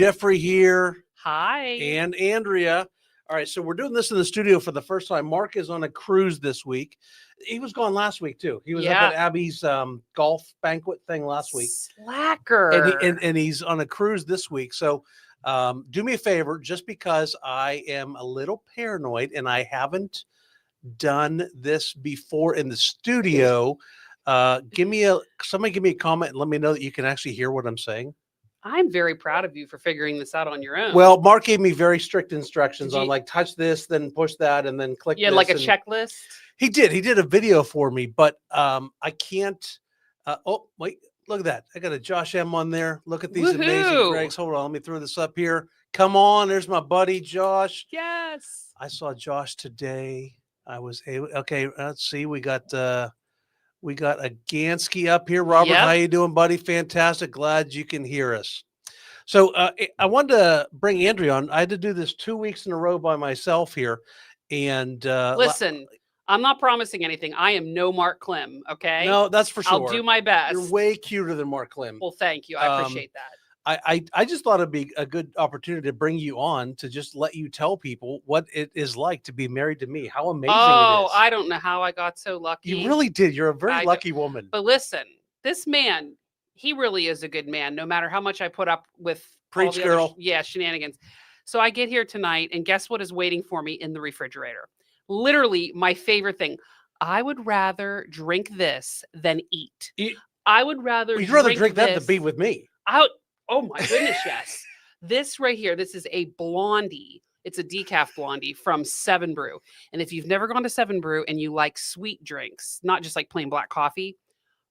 Jeffrey here. Hi. And Andrea. All right, so we're doing this in the studio for the first time. Mark is on a cruise this week. He was gone last week, too. He was up at Abby's golf banquet thing last week. Slacker. And he's on a cruise this week. So do me a favor, just because I am a little paranoid and I haven't done this before in the studio, somebody give me a comment and let me know that you can actually hear what I'm saying. I'm very proud of you for figuring this out on your own. Well, Mark gave me very strict instructions on like touch this, then push that, and then click. Yeah, like a checklist. He did a video for me, but I can't. Oh wait, look at that! I got a Josh M on there. Look at these amazing Greggs. Hold on, let me throw this up here. Come on, there's my buddy Josh. Yes, I saw Josh today. I was able. Okay, let's see. We got a Gansky up here. Robert, how you doing, buddy? Fantastic. Glad you can hear us. So I wanted to bring Andrea on. I had to do this 2 weeks in a row by myself here. And listen, I'm not promising anything. I am no Mark Klim, okay? No, that's for sure. I'll do my best. You're way cuter than Mark Klim. Well, thank you. I appreciate that. I just thought it'd be a good opportunity to bring you on to just let you tell people what it is like to be married to me. How amazing it is. Oh, I don't know how I got so lucky. You really did. You're a very lucky woman. But listen, this man, he really is a good man, no matter how much I put up with Preach, girl. Shenanigans. So I get here tonight, and guess what is waiting for me in the refrigerator? Literally my favorite thing. I would rather drink this than eat. I would rather You'd rather drink that than be with me. Oh my goodness, yes. This right here, this is a blondie. It's a decaf blondie from 7 Brew. And if you've never gone to 7 Brew and you like sweet drinks, not just like plain black coffee,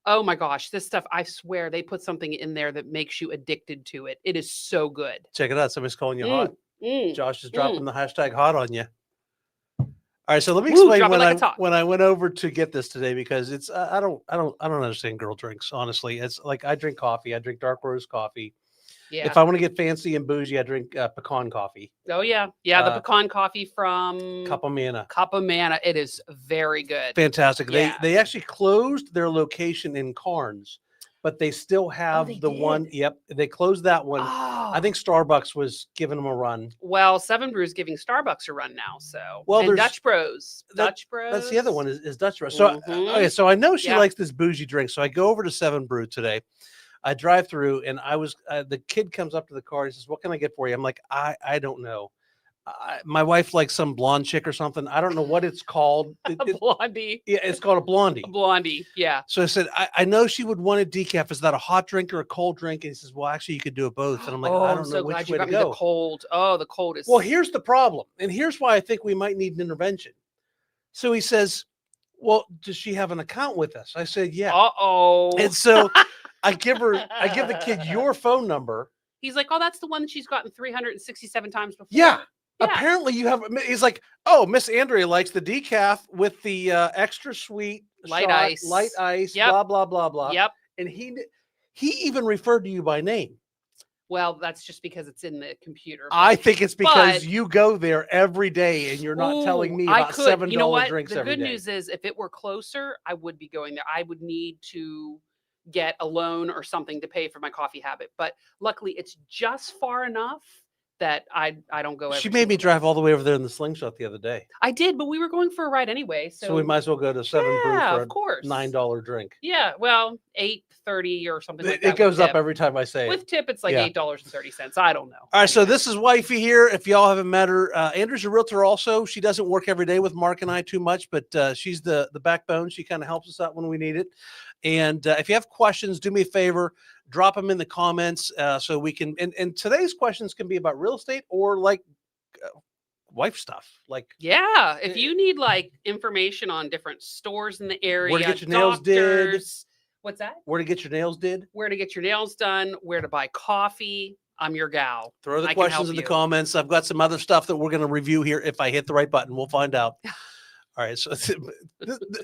oh my gosh, this stuff, I swear they put something in there that makes you addicted to it. It is so good. Check it out. Somebody's calling you hot. Josh is dropping the hashtag hot on you. All right, so let me explain when I went over to get this today, because it's I don't understand girl drinks, honestly. It's like I drink coffee, I drink dark roast coffee. Yeah. If I want to get fancy and bougie, I drink pecan coffee. Oh yeah, the pecan coffee from Capomana. It is very good. Fantastic. Yeah. They actually closed their location in Carnes, but they still have one. Yep, they closed that one. I think Starbucks was giving them a run. Well, 7 Brew is giving Starbucks a run now. So and Dutch Bros. Dutch Bros. That's the other one is Dutch Bros. So okay, so I know she likes this bougie drink. So I go over to 7 Brew today. I drive through, and I was the kid comes up to the car. He says, "What can I get for you?" I'm like, I don't know. My wife likes some blonde chick or something. I don't know what it's called. Blondie. Yeah, it's called a blondie. A blondie. Yeah. So I said, I know she would want a decaf. Is that a hot drink or a cold drink? And he says, well, actually, you could do it both. And I'm like, I don't know which way to go. The cold. Oh, the cold is. Well, here's the problem, and here's why I think we might need an intervention. So he says, well, does she have an account with us? I said, yeah. Uh-oh. And so I give the kid your phone number. He's like, oh, that's the one that she's gotten 367 times before. Yeah. Apparently you have. He's like, oh, Miss Andrea likes the decaf with the extra sweet light ice, blah blah blah blah. Yep. And he even referred to you by name. Well, that's just because it's in the computer. I think it's because you go there every day and you're not telling me about $7 drinks every day. The good news is, if it were closer, I would be going there. I would need to get a loan or something to pay for my coffee habit. But luckily, it's just far enough that I don't go. She made me drive all the way over there in the slingshot the other day. I did, but we were going for a ride anyway. So we might as well go to 7 Brew for a $9 drink. Yeah, well, $8.30 or something like that. It goes up every time I say it. With tip, it's like $8.30. I don't know. All right, so this is Wifey here. If y'all haven't met her, Andrew's a realtor also. She doesn't work every day with Mark and I too much, but she's the backbone. She kind of helps us out when we need it. And if you have questions, do me a favor, drop them in the comments so we can. And today's questions can be about real estate or like wife stuff. Like if you need like information on different stores in the area, where to get your nails did. What's that? Where to get your nails did. Where to get your nails done. Where to buy coffee. I'm your gal. Throw the questions in the comments. I've got some other stuff that we're going to review here. If I hit the right button, we'll find out. All right, so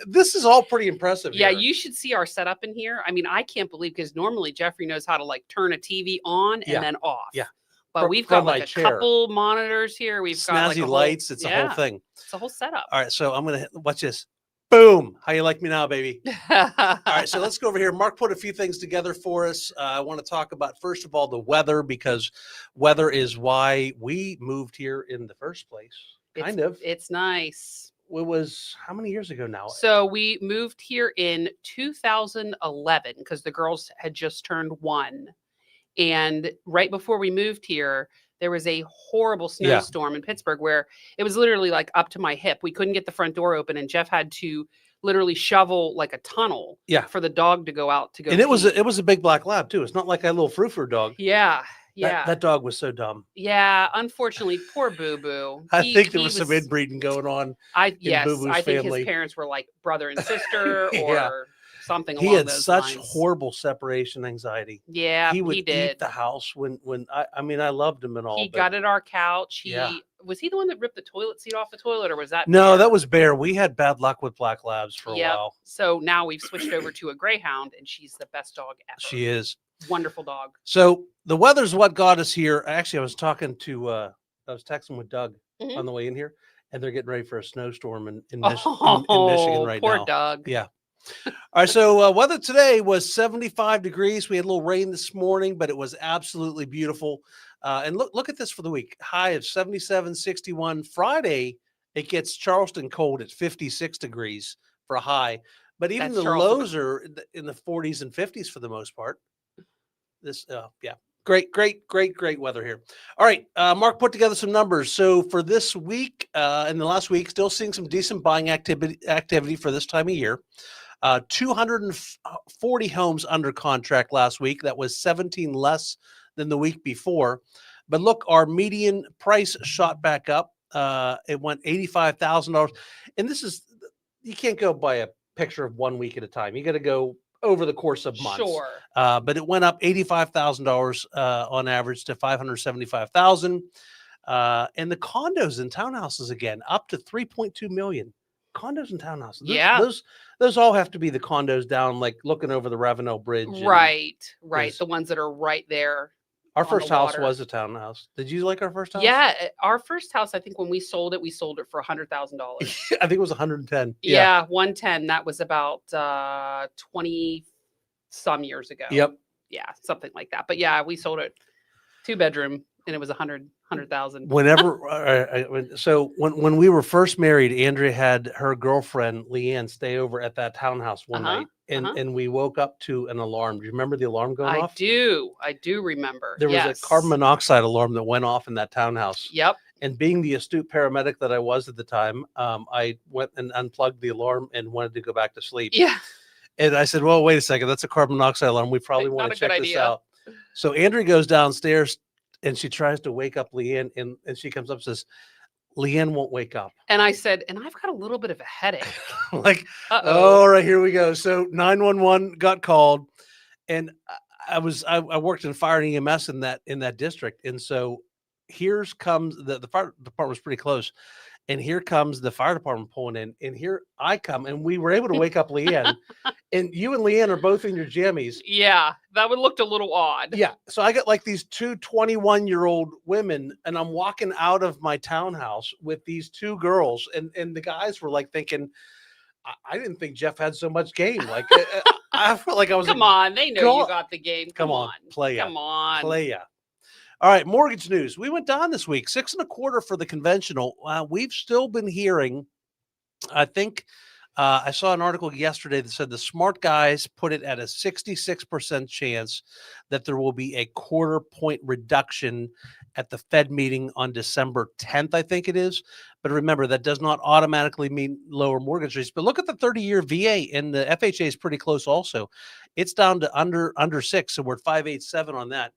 this is all pretty impressive. Yeah, you should see our setup in here. I mean, I can't believe, because normally Jeffrey knows how to like turn a TV on and then off. Yeah, but we've got like a couple monitors here. We've got like lights. It's a whole thing. It's a whole setup. All right, so I'm gonna watch this. Boom. How you like me now, baby? All right, so let's go over here. Mark put a few things together for us. I want to talk about, first of all, the weather, because weather is why we moved here in the first place. Kind of. It's nice. It was how many years ago now? So we moved here in 2011 because the girls had just turned 1. And right before we moved here, there was a horrible snowstorm in Pittsburgh where it was literally like up to my hip. We couldn't get the front door open, and Jeff had to literally shovel like a tunnel for the dog to go out to go. And it was a big black lab too. It's not like a little frou-frou dog. Yeah. That dog was so dumb. Yeah, unfortunately, poor Boo Boo. I think there was some inbreeding going on. Yes, Boo Boo's I think family. his parents were like brother and sister or something. He along had those such lines. horrible separation anxiety. Yeah, he would he did. eat the house when I mean, I loved him and all. He gutted our couch. Was he the one that ripped the toilet seat off the toilet, or was that? No, Bear? that was Bear. We had bad luck with black labs for a while. So now we've switched over to a greyhound, and she's the best dog ever. She is. Wonderful dog. So the weather's what got us here. Actually, I was texting with Doug on the way in here, and they're getting ready for a snowstorm in Michigan right now. Poor Doug. Yeah. All right. So weather today was 75 degrees. We had a little rain this morning, but it was absolutely beautiful. And look at this for the week. High of 77, 61. Friday, it gets Charleston cold at 56 degrees for a high. But even the lows are in the 40s and 50s for the most part. Great weather here. All right, Mark put together some numbers. So for this week and the last week, still seeing some decent buying activity for this time of year. 240 homes under contract last week. That was 17 less than the week before. But look, our median price shot back up. It went $85,000. And you can't go by a picture of 1 week at a time. You got to go over the course of months. Sure. But it went up $85,000 on average to $575,000. And the condos and townhouses again up to $3.2 million. Condos and townhouses. Those all have to be the condos down, like looking over the Ravenel Bridge. Right. The ones that are right there. Our first house was a townhouse. Did you like our first house? Yeah, our first house. I think when we sold it for $100,000. I think it was 110. Yeah, 110. That was about 20 some years ago. Yep. Yeah, something like that. But yeah, we sold it 2-bedroom, and it was $100,000. So when we were first married, Andrea had her girlfriend Leanne stay over at that townhouse one night, and we woke up to an alarm. Do you remember the alarm going off? I do remember. There was a carbon monoxide alarm that went off in that townhouse. Yep. And being the astute paramedic that I was at the time, I went and unplugged the alarm and wanted to go back to sleep. Yeah. And I said, well, wait a second. That's a carbon monoxide alarm. We probably want to check this out. So Andrea goes downstairs and she tries to wake up Leanne, and she comes up and says, Leanne won't wake up. And I said, and I've got a little bit of a headache. Like, all right, here we go. So 911 got called, and I worked in fire and EMS in that district. And so here comes the fire department was pretty close. And here comes the fire department pulling in, and here I come, and we were able to wake up Leanne. And you and Leanne are both in your jammies. Yeah, that would looked a little odd. Yeah, so I got like these two 21-year-old women, and I'm walking out of my townhouse with these two girls, and the guys were like thinking, I didn't think Jeff had so much game. Like I felt like I was. Come on, they know you got the game. Come on, play ya. Come on, play ya. All right, mortgage news. We went down this week, 6.25% for the conventional. We've still been hearing, I think I saw an article yesterday that said the smart guys put it at a 66% chance that there will be a 0.25 point reduction at the Fed meeting on December 10th, I think it is. But remember, that does not automatically mean lower mortgage rates. But look at the 30-year VA, and the FHA is pretty close also. It's down to under 6, so we're at 5.87 on that.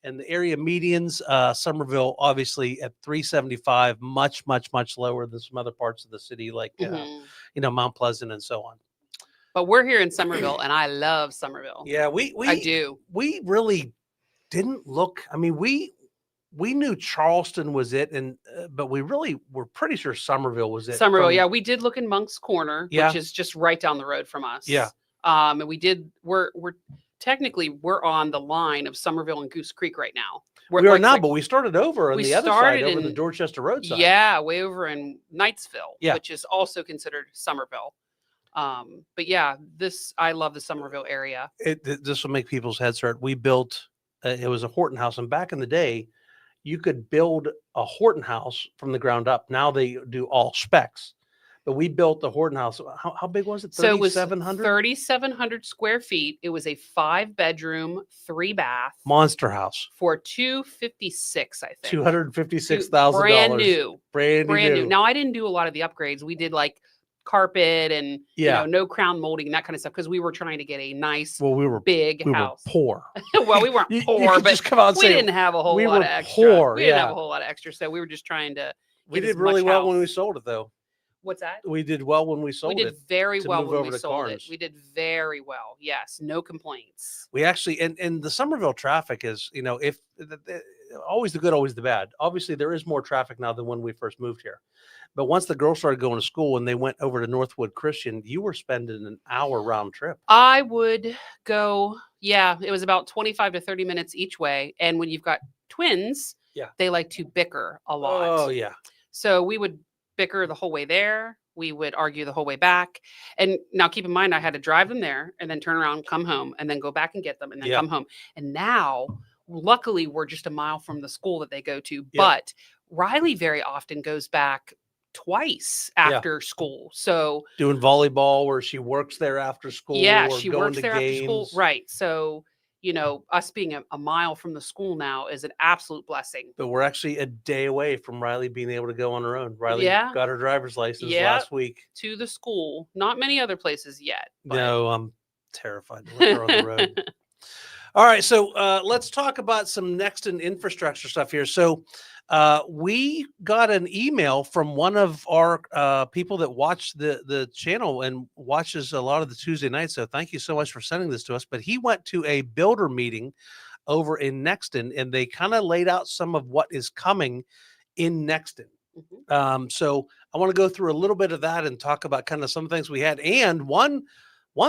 And the area medians, Summerville, obviously at 375, much lower than some other parts of the city, like Mount Pleasant and so on. But we're here in Summerville, and I love Summerville. Yeah, I do. We really didn't look. I mean, we knew Charleston was it, but we really were pretty sure Summerville was it. Summerville, yeah, we did look in Monk's Corner, which is just right down the road from us. Yeah, and we did. We're on the line of Summerville and Goose Creek right now. We are now, but we started over on the other side, over the Dorchester Road side. Yeah, way over in Knightsville, which is also considered Summerville. But yeah, I love the Summerville area. This will make people's heads hurt. We built, it was a Horton house. And back in the day, you could build a Horton house from the ground up. Now they do all specs. But we built the Horton house. How big was it? So it was 3,700? 3,700 square feet. It was a 5-bedroom, 3-bath Monster house. for $256, I think. $256,000. Brand new. Brand new. Now I didn't do a lot of the upgrades. We did like carpet and no crown molding and that kind of stuff because we were trying to get a nice, big house. Were poor. Well, we weren't poor, but just come out and we didn't have a whole lot of extra. Poor, we didn't have a whole lot of extra, so we were just trying to. We did really well when we sold it, though. What's that? We did well when we sold it. We did very well when we sold it. Carnes. We did very well. Yes, no complaints. We actually, and the Summerville traffic is, if always the good, always the bad. Obviously, there is more traffic now than when we first moved here. But once the girls started going to school and they went over to Northwood Christian, you were spending an hour round trip. I would go, it was about 25 to 30 minutes each way. And when you've got twins, they like to bicker a lot. Oh, yeah. So we would bicker the whole way there. We would argue the whole way back. And now keep in mind, I had to drive them there and then turn around, come home, and then go back and get them and then come home. And now, luckily, we're just a mile from the school that they go to. But Riley very often goes back twice after school. So doing volleyball where she works there after school. Yeah, or she going works to there games. after school. Right. So, us being a mile from the school now is an absolute blessing. But we're actually a day away from Riley being able to go on her own. Riley got her driver's license last week. To the school. Not many other places yet. But... No, I'm terrified to let her on the road. All right, so let's talk about some next and infrastructure stuff here. So we got an email from one of our people that watch the channel and watches a lot of the Tuesday nights. So thank you so much for sending this to us. But he went to a builder meeting over in Nexton, and they kind of laid out some of what is coming in Nexton. Mm-hmm. So I want to go through a little bit of that and talk about kind of some things we had. And one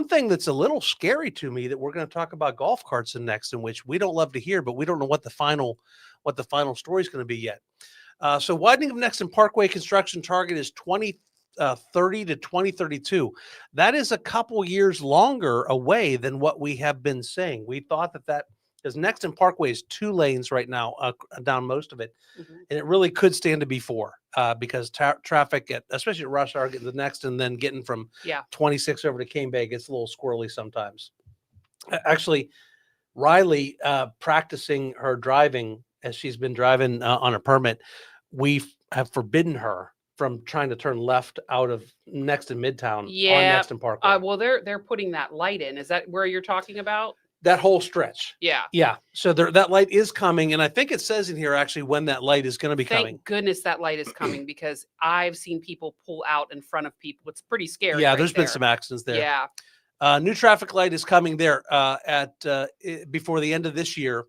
thing that's a little scary to me that we're going to talk about golf carts in Nexton, which we don't love to hear, but we don't know what the final story is going to be yet. So widening of Nexton Parkway construction target is 2030 to 2032. That is a couple years longer away than what we have been saying. We thought that because Nexton Parkway is 2 lanes right now down most of it, and it really could stand to be 4 because traffic, especially at rush hour, getting the Nexton and then getting from 26 over to Cane Bay gets a little squirrely sometimes. Actually, Riley practicing her driving as she's been driving on a permit, we have forbidden her from trying to turn left out of Nexton Midtown on Nexton Parkway. Well, they're putting that light in. Is that where you're talking about? That whole stretch. Yeah. Yeah. So that light is coming. And I think it says in here actually when that light is going to be coming. Thank goodness that light is coming because I've seen people pull out in front of people. It's pretty scary. Yeah, there's been some accidents there. Yeah. New traffic light is coming there before the end of this year.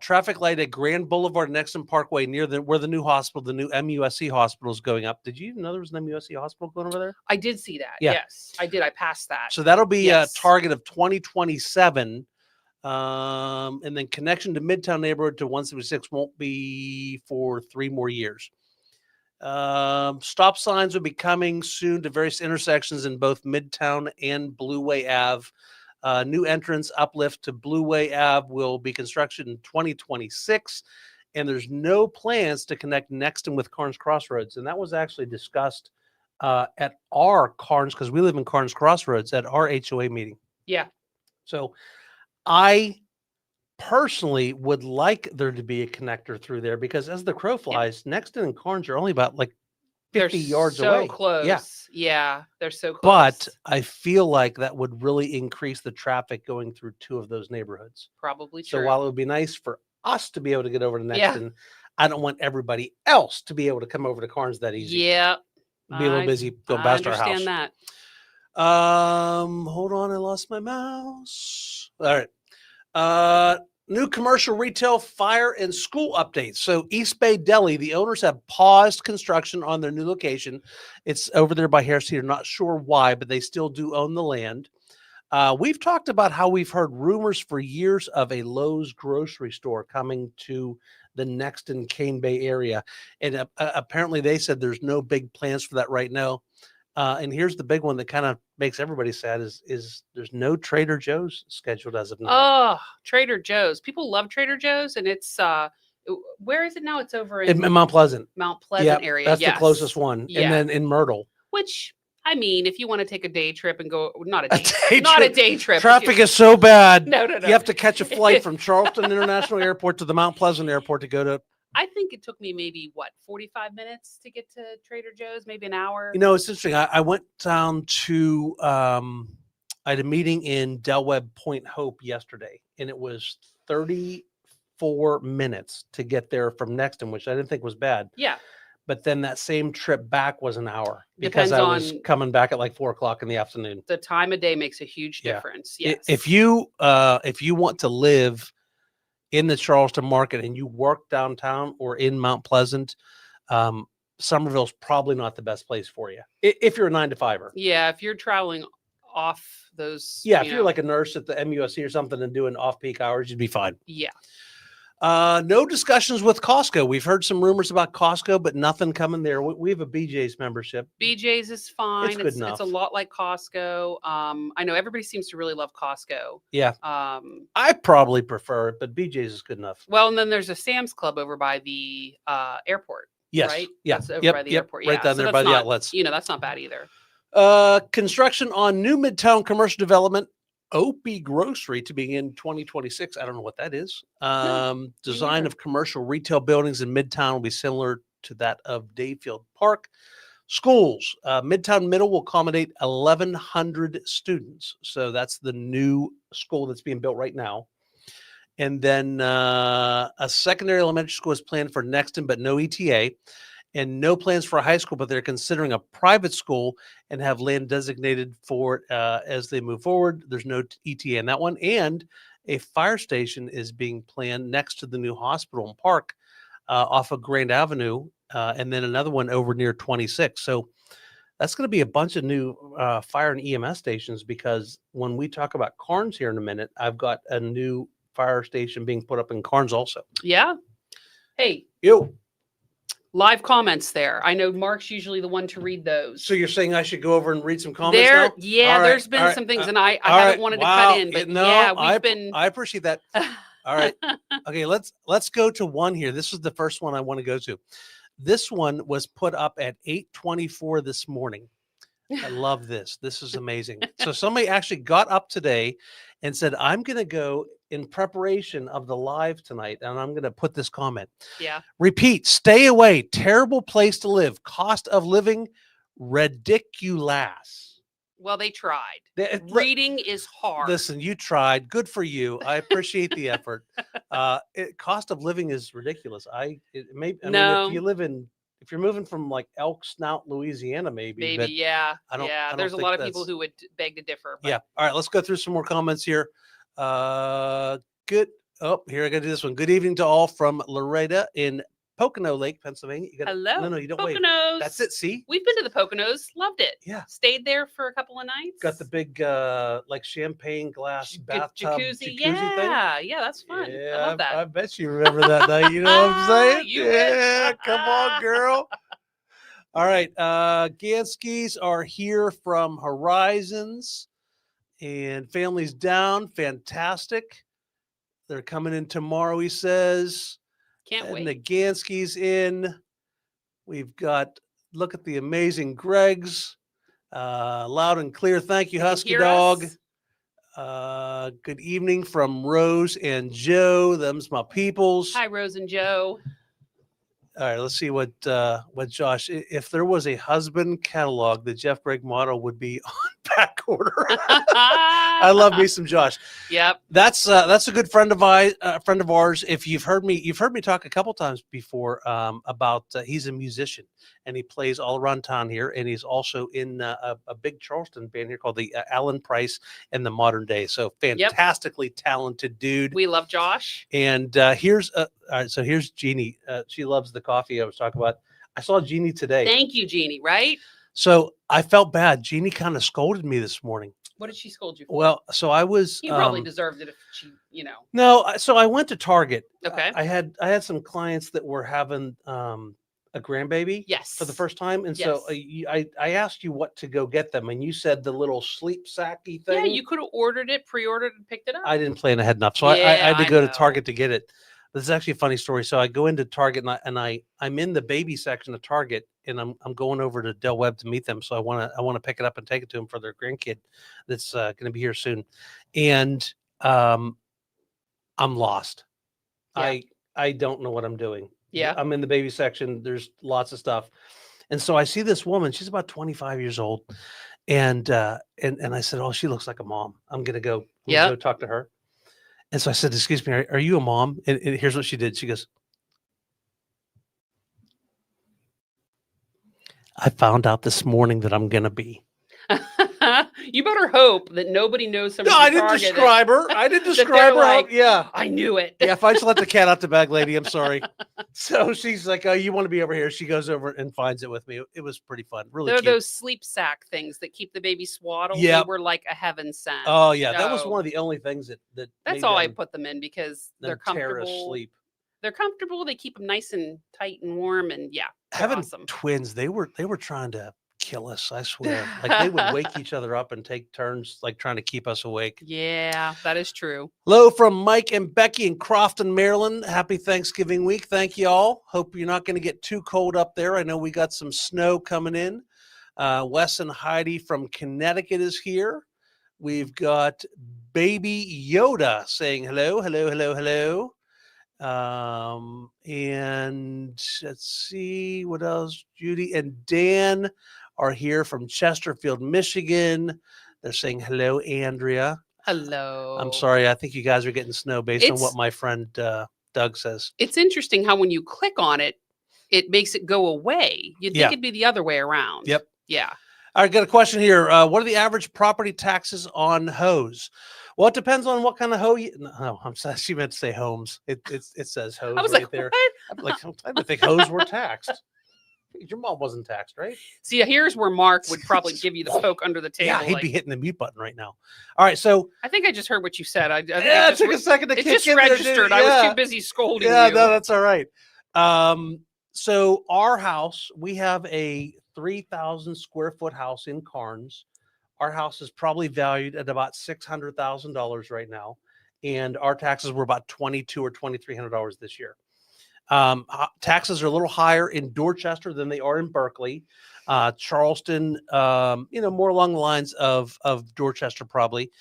Traffic light at Grand Boulevard, Nexton Parkway, near where the new hospital, the new MUSC hospital is going up. Did you even know there was an MUSC hospital going over there? I did see that. Yeah. Yes, I did. I passed that. So that'll be a target of 2027. And then connection to Midtown neighborhood to 176 won't be for 3 more years. Stop signs will be coming soon to various intersections in both Midtown and Blueway Ave. New entrance uplift to Blueway Ave will be constructed in 2026, and there's no plans to connect Nexton with Carnes Crossroads. And that was actually discussed at our Carnes, because we live in Carnes Crossroads, at our HOA meeting. Yeah. So I personally would like there to be a connector through there because as the crow flies, Nexton and Carnes are only about like 50 yards away. So close. Yeah. Yeah, they're so close. But I feel like that would really increase the traffic going through 2 of those neighborhoods. Probably true. So while it would be nice for us to be able to get over to Nexton, I don't want everybody else to be able to come over to Carnes that easy. Yeah. Be a little busy going past our house. I understand that. Hold on, I lost my mouse. All right. New commercial, retail, fire, and school updates. So East Bay Deli, the owners have paused construction on their new location. It's over there by Harris Teeter. Not sure why, but they still do own the land. We've talked about how we've heard rumors for years of a Lowe's grocery store coming to the Nexton Cane Bay area. And apparently they said there's no big plans for that right now. And here's the big one that kind of makes everybody sad is there's no Trader Joe's scheduled as of now. Oh, Trader Joe's. People love Trader Joe's, and it's where is it now? It's over In Mount Pleasant. Mount Pleasant Yep, area. that's the Yes. closest one. Yeah. And then in Myrtle. Which, I mean, if you want to take a day trip and go, not a A day, day not trip. a day trip. Traffic is so bad. No. You have to catch a flight from Charleston International Airport to the Mount Pleasant Airport to go to. I think it took me maybe 45 minutes to get to Trader Joe's, maybe an hour. You know, it's interesting. I went down to I had a meeting in Del Webb Point Hope yesterday, and it was 34 minutes to get there from Nexton, which I didn't think was bad. Yeah. But then that same trip back was an hour because Depends I was on- coming back at like 4:00 in the afternoon. The time of day makes a huge Yeah. difference. Yes. If you want to live in the Charleston market and you work downtown or in Mount Pleasant, Summerville's probably not the best place for you if you're a 9-to-5er. Yeah, if you're traveling off those. Yeah, if you're like a nurse at the MUSC or something and doing off-peak hours, you'd be fine. Yeah. No discussions with Costco. We've heard some rumors about Costco, but nothing coming there. We have a BJ's membership. BJ's is fine. It's good enough. It's a lot like Costco. I know everybody seems to really love Costco. Yeah. I probably prefer it, but BJ's is good enough. Well, and then there's a Sam's Club over by the airport. Yes. Right? Yeah. That's over by the airport. Right Yeah. down So there by that's the not- outlets. That's not bad either. Construction on new Midtown commercial development, Opie Grocery, to begin 2026. I don't know what that is. Design neither. of commercial retail buildings in Midtown will be similar to that of Dayfield Park. Schools, Midtown Middle will accommodate 1,100 students. So that's the new school that's being built right now. And then a secondary elementary school is planned for Nexton, but no ETA. And no plans for a high school, but they're considering a private school and have land designated for it as they move forward. There's no ETA in that one. And a fire station is being planned next to the new hospital and park off of Grand Avenue, and then another one over near 26. So that's going to be a bunch of new fire and EMS stations, because when we talk about Carnes here in a minute, I've got a new fire station being put up in Carnes also. Yeah. Hey, Yo. live comments there. I know Mark's usually the one to read those. So you're saying I should go over and read some comments There, now? yeah, All right, there's been all right, some things, all and I all haven't right, wanted to wow, cut in, but no, yeah, I we've been. appreciate that. All right. Okay, let's go to one here. This is the first one I want to go to. This one was put up at 8:24 this morning. I love this. This is amazing. So somebody actually got up today and said, I'm going to go in preparation of the live tonight, and I'm going to put this comment. Yeah. Repeat, stay away. Terrible place to live. Cost of living, ridiculous. Well, they tried. Look, Reading is hard. listen, you tried. Good for you. I appreciate the effort. Cost of living is ridiculous. I mean, No. if you're moving from like Elk Snout, Louisiana, maybe. But yeah. I don't- yeah. I don't There's a think lot of people that's- who would beg to differ. But yeah. All right. Let's go through some more comments here. Good. Oh, here I got to do this one. Good evening to all from Loretta in Pocono Lake, Pennsylvania. You gotta, Hello. No, you don't wait. Poconos. That's it. See, We've been to the Poconos. Loved it. Yeah. Stayed there for a couple of nights. got the big like champagne glass bathtub jacuzzi. thing. Yeah. Yeah. That's fun. Yeah, I love that. I bet you remember that night. You know what I'm saying? You bet. Yeah, come on, girl. All right. Ganskis are here from Horizons, and Families Down. Fantastic. They're coming in tomorrow, he says. Can't And wait. the Ganskis in. We've got, look at the amazing Greggs. Loud and clear. Thank you, Can you Husky hear Dog. us? Good evening from Rose and Joe. Them's my peoples. Hi, Rose and Joe. All right, let's see what Josh. If there was a husband catalog, the Jeff Gregg model would be on back order. I love me some Josh. Yep. That's a good friend of ours. If you've heard me talk a couple times before about he's a musician and he plays all around town here, and he's also in a big Charleston band here called the Alan Price and the Modern Day. So fantastically talented dude. We love Josh. And here's all right, so here's Jeannie. She loves the coffee I was talking about. I saw Jeannie today. Thank you, Jeannie. Right? So I felt bad. Jeannie kind of scolded me this morning. What did she scold you for? Well, so I was. You probably deserved it if she, No, so I went to Target. Okay. I had some clients that were having a grandbaby Yes. for the first time, and Yes. so I asked you what to go get them, and you said the little sleep sacky thing. Yeah, you could have ordered it, pre-ordered, and picked it up. I didn't plan ahead enough, so Yeah, I had to I go to know. Target to get it. This is actually a funny story. So I go into Target and I'm in the baby section of Target, and I'm going over to Del Webb to meet them. So I want to pick it up and take it to them for their grandkid that's going to be here soon, and I'm lost. Yeah. I don't know what I'm doing. Yeah. I'm in the baby section. There's lots of stuff. And so I see this woman, she's about 25 years old. And I said, oh, she looks like a mom. I'm going to go talk to her. And so I said, excuse me, are you a mom? And here's what she did. She goes, I found out this morning that I'm going to be. You better hope that nobody knows somebody. No, I didn't describe her. I didn't describe her. Like, yeah. I knew it. Yeah, if I just let the cat out the bag, lady, I'm sorry. So she's like, oh, you want to be over here? She goes over and finds it with me. It was pretty fun. Really cute. Those sleep sack things that keep the baby swaddled. Yeah. They were like a heaven sent. Oh, yeah. That was one of the only things that that's all I put them in, because they're comfortable. Sleep. They're comfortable. They keep them nice and tight and warm. And yeah, having awesome. Twins, they were trying to kill us, I swear. Like they would wake each other up and take turns like trying to keep us awake. Yeah, that is true. Hello from Mike and Becky in Crofton, Maryland. Happy Thanksgiving week. Thank you all. Hope you're not going to get too cold up there. I know we got some snow coming in. Wes and Heidi from Connecticut is here. We've got Baby Yoda saying hello, hello, hello, hello. And let's see what else. Judy and Dan are here from Chesterfield, Michigan. They're saying hello, Andrea. Hello. I'm sorry. I think you guys are getting snow based on what my friend Doug says. It's interesting how when you click on it, it makes it go away. You'd think it'd be the other way around. Yep. Yeah. All right, got a question here. What are the average property taxes on hose? Well, it depends on what kind of hoe you. No, I'm sorry. She meant to say homes. It says hose I was right like, there. What? I didn't think hoes were taxed. Your mom wasn't taxed, right? See, here's where Mark would probably give you the poke under the table. Yeah, he'd be hitting the mute button right now. All right, so I think I just heard what you said. I think it took a second to it kick just in registered. There, I was too busy scolding you. Yeah, no, that's all right. So our house, we have a 3,000 square foot house in Carnes. Our house is probably valued at about $600,000 right now, and our taxes were about $2,200 or $2,300 this year. Taxes are a little higher in Dorchester than they are in Berkeley. Charleston, more along the lines of Dorchester probably.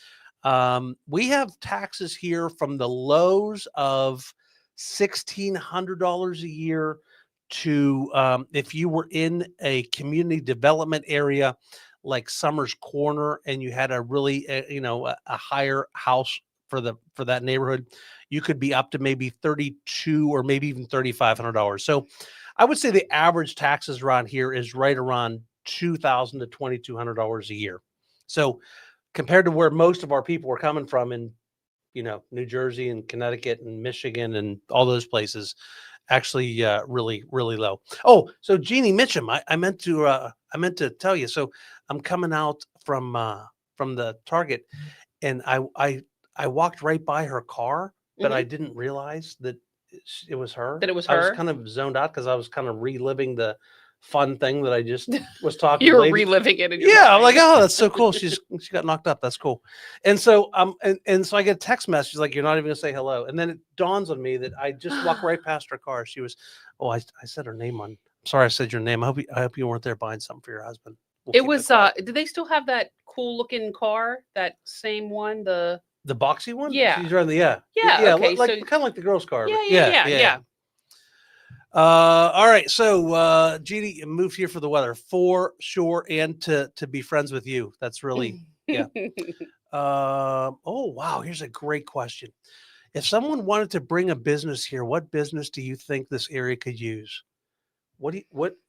We have taxes here from the lows of $1,600 a year to if you were in a community development area like Summers Corner and you had a really a higher house for that neighborhood, you could be up to maybe $3,200 or maybe even $3,500. So I would say the average taxes around here is right around $2,000 to $2,200 a year. So compared to where most of our people were coming from in New Jersey and Connecticut and Michigan and all those places, actually really, really low. Oh, so Jeannie Mitchum, I meant to tell you. So I'm coming out from the Target, and I walked right by her car, but I didn't realize that it was her. That it was I her. was kind of zoned out because I was kind of reliving the fun thing that I just was talking. You were reliving it. I'm like, oh, that's so cool. She got knocked up. That's cool. And so and so I get a text message like, you're not even gonna say hello. And then it dawns on me that I just walked right past her car. She was, I said her name on. Sorry, I said your name. I hope you weren't there buying something for your husband. It was. Did they still have that cool looking car? That same one, the boxy one? Yeah. She's driving yeah. Okay, like kind of like the girl's car. Yeah. All right. So Jeannie moved here for the weather, for sure, and to be friends with you. That's really oh wow. Here's a great question. If someone wanted to bring a business here, what business do you think this area could use?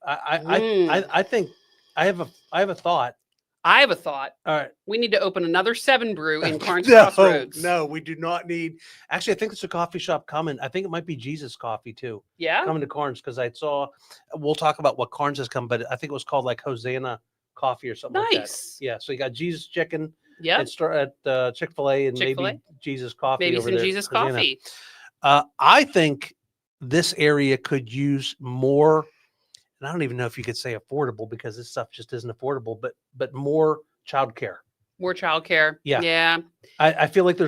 I think I have a thought. I have a thought. All right. We need to open another 7 Brew in Carnes Crossroads. No, we do not need. Actually, I think there's a coffee shop coming. I think it might be Jesus Coffee too. Yeah. Coming to Carnes because I saw. We'll talk about what Carnes has come, but I think it was called like Hosanna Coffee or something like that. Nice. Yeah. So you got Jesus Chicken. Yeah. And start at Chick-fil-A and maybe Jesus Coffee. Maybe over some there, Jesus Hosanna. Coffee. I think this area could use more and I don't even know if you could say affordable because this stuff just isn't affordable, but more childcare. More childcare. Yeah. Yeah. I feel like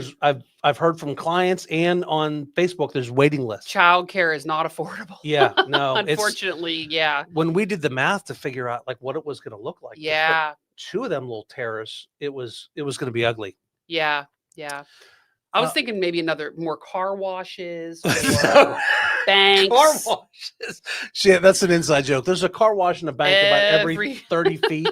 I've heard from clients and on Facebook there's waiting lists. Childcare is not affordable. Yeah, no, Unfortunately, yeah. When we did the math to figure out like what it was going to look like, Yeah. 2 of them little terrace, it was going to be ugly. Yeah. Yeah. I was thinking maybe more car washes or So, banks. car washes. Shit, that's an inside joke. There's a car wash in a bank about every 30 feet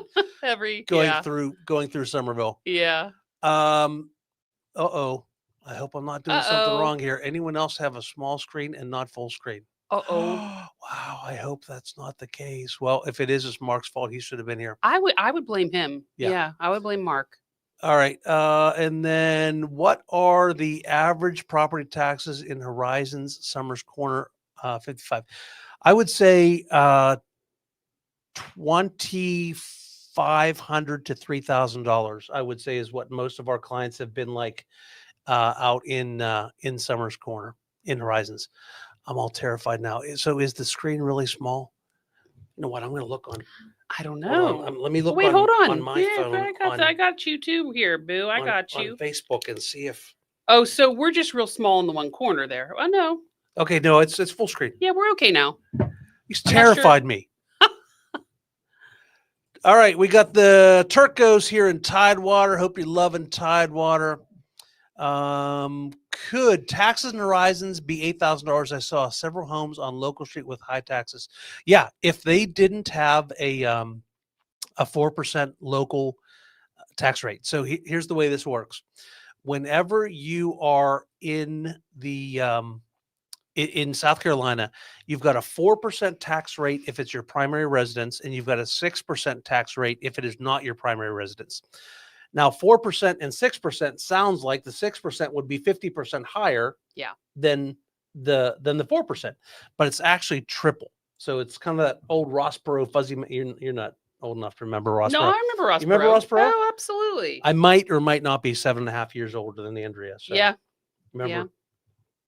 going through Summerville. Yeah. Uh-oh. I hope I'm not doing something wrong here. Anyone else have a small screen and not full screen? Uh-oh. Wow, I hope that's not the case. Well, if it is, it's Mark's fault. He should have been here. I would blame him. Yeah, I would blame Mark. All right. And then what are the average property taxes in Horizons, Summers Corner, 55? I would say $2,500 to $3,000, I would say is what most of our clients have been like out in Summers Corner in Horizons. I'm all terrified now. So is the screen really small? You know what? I'm going to look on. I don't know. Let me look. Wait, hold on. On my phone. I got you too here, Boo. I got you on Facebook and see if. Oh, so we're just real small in the one corner there. Oh no. Okay, no, it's full screen. Yeah, we're okay now. He's terrified me. All right, we got the Turcos here in Tidewater. Hope you're loving Tidewater. Could taxes and Horizons be $8,000? I saw several homes on Local Street with high taxes. Yeah, if they didn't have a 4% local tax rate. So here's the way this works. Whenever you are in the in South Carolina, you've got a 4% tax rate if it's your primary residence, and you've got a 6% tax rate if it is not your primary residence. Now, 4% and 6% sounds like the 6% would be 50% higher than the 4%, but it's actually triple. So it's kind of that old Ross Perot fuzzy. You're not old enough to remember Ross Perot. No, I remember Ross Perot. You remember Ross Perot? Oh, absolutely. I might or might not be 7.5 years older than Andrea. So yeah. Remember? Yeah.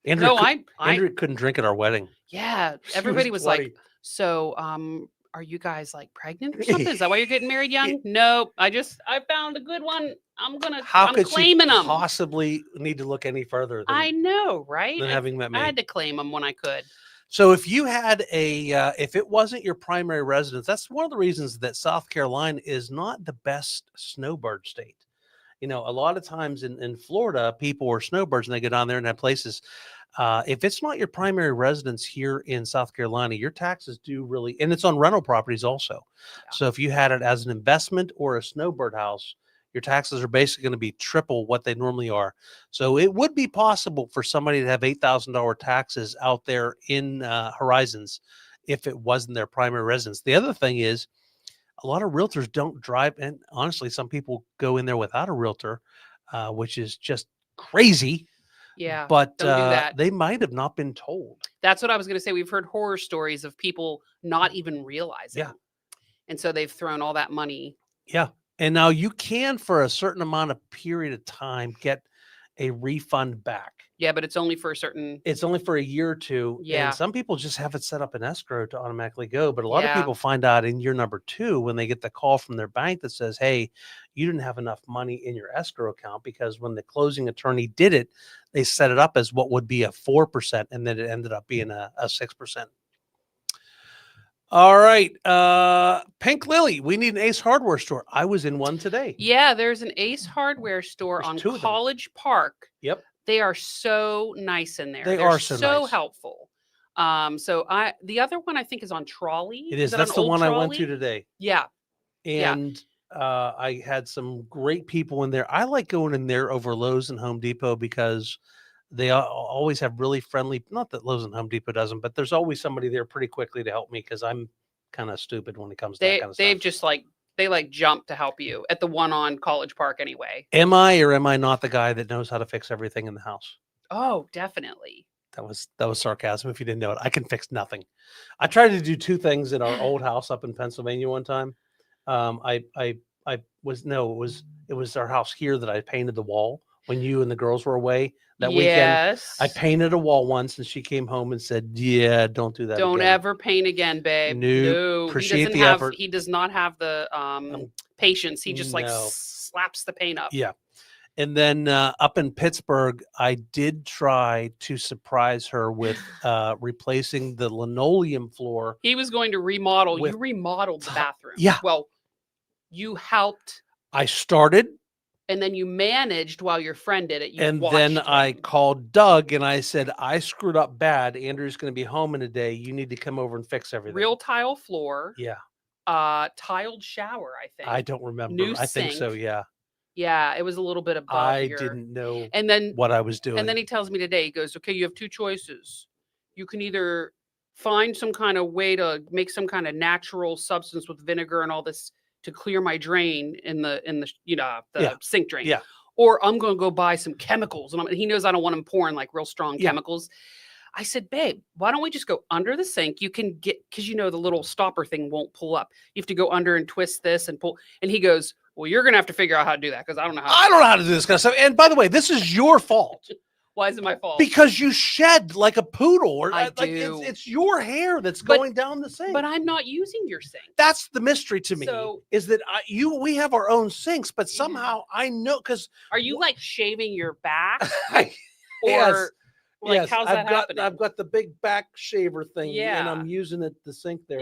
Andrea, Andrea couldn't drink at our wedding. Yeah. Everybody was like, so, are you guys like pregnant or something? Is that why you're getting married young? Nope. I found a good one. I'm claiming them. Possibly need to look any further. I know, right? Than having met me. I had to claim them when I could. So if you had if it wasn't your primary residence, that's one of the reasons that South Carolina is not the best snowbird state. You know, a lot of times in Florida, people are snowbirds and they go down there and have places. If it's not your primary residence here in South Carolina, your taxes do really, and it's on rental properties also. Yeah. So if you had it as an investment or a snowbird house, your taxes are basically going to be triple what they normally are. So it would be possible for somebody to have $8,000 taxes out there in Horizons if it wasn't their primary residence. The other thing is, a lot of realtors don't drive, and honestly, some people go in there without a realtor, which is just crazy. Yeah, but they might have not been told. That's what I was going to say. We've heard horror stories of people not even realizing. Yeah. And so they've thrown all that money. Yeah. And now you can, for a certain amount of period of time, get a refund back. Yeah, but it's only for a certain... It's only for a year or two. Yeah. And some people just have it set up in escrow to automatically go. But a lot of people find out in year number 2 when they get the call from their bank that says, hey, you didn't have enough money in your escrow account, because when the closing attorney did it, they set it up as what would be a 4%, and then it ended up being a 6%. All right. Pink Lily, we need an Ace Hardware store. I was in one today. Yeah, there's an Ace Hardware store on College Park. Yep. They are so nice in there. They're so nice. Helpful. So the other one I think is on Trolley. It is. That's the one I went to today. Yeah. And I had some great people in there. I like going in there over Lowe's and Home Depot because they always have really friendly, not that Lowe's and Home Depot doesn't, but there's always somebody there pretty quickly to help me because I'm kind of stupid when it comes to that kind of stuff. They've just they jump to help you at the one on College Park anyway. Am I or am I not the guy that knows how to fix everything in the house? Oh, definitely. That was sarcasm. If you didn't know it, I can fix nothing. I tried to do 2 things in our old house up in Pennsylvania one time. It was our house here that I painted the wall when you and the girls were away that weekend. Yes. I painted a wall once, and she came home and said, "Yeah, don't do that. Don't again. ever paint again, babe. Nope. No, Appreciate the have. effort. He does not have the patience. He just like No. slaps the paint up. Yeah." And then up in Pittsburgh, I did try to surprise her with replacing the linoleum floor. He was going to remodel. With You remodeled the bathroom. Yeah. Well, you helped. I started. And then you managed while your friend did it. You And watched then him. I called Doug and I said, I screwed up bad. Andrew's going to be home in a day. You need to come over and fix everything. Real tile floor. Yeah. Tiled shower, I think. I don't remember. New I think so, sink. yeah. Yeah, it was a little bit above I didn't know and then what I was doing. And then he tells me today, he goes, okay, you have two choices. You can either find some kind of way to make some kind of natural substance with vinegar and all this to clear my drain in the sink drain. Yeah. Or I'm going to go buy some chemicals. And he knows I don't want him pouring like real strong chemicals. I said, babe, why don't we just go under the sink? You can get, because the little stopper thing won't pull up. You have to go under and twist this and pull. And he goes, well, you're going to have to figure out how to do that because I don't know how. I don't know how to do this kind of stuff. And by the way, this is your fault. Why is it my fault? Because you shed like a poodle. Or I like do. It's your hair that's going down the sink. But I'm not using your sink. That's the mystery to me. So, is that we have our own sinks, but somehow I know because. Are you like shaving your back? Yes. Like, yes, how's that happening? I've got the big back shaver thing, Yeah. and I'm using the sink there.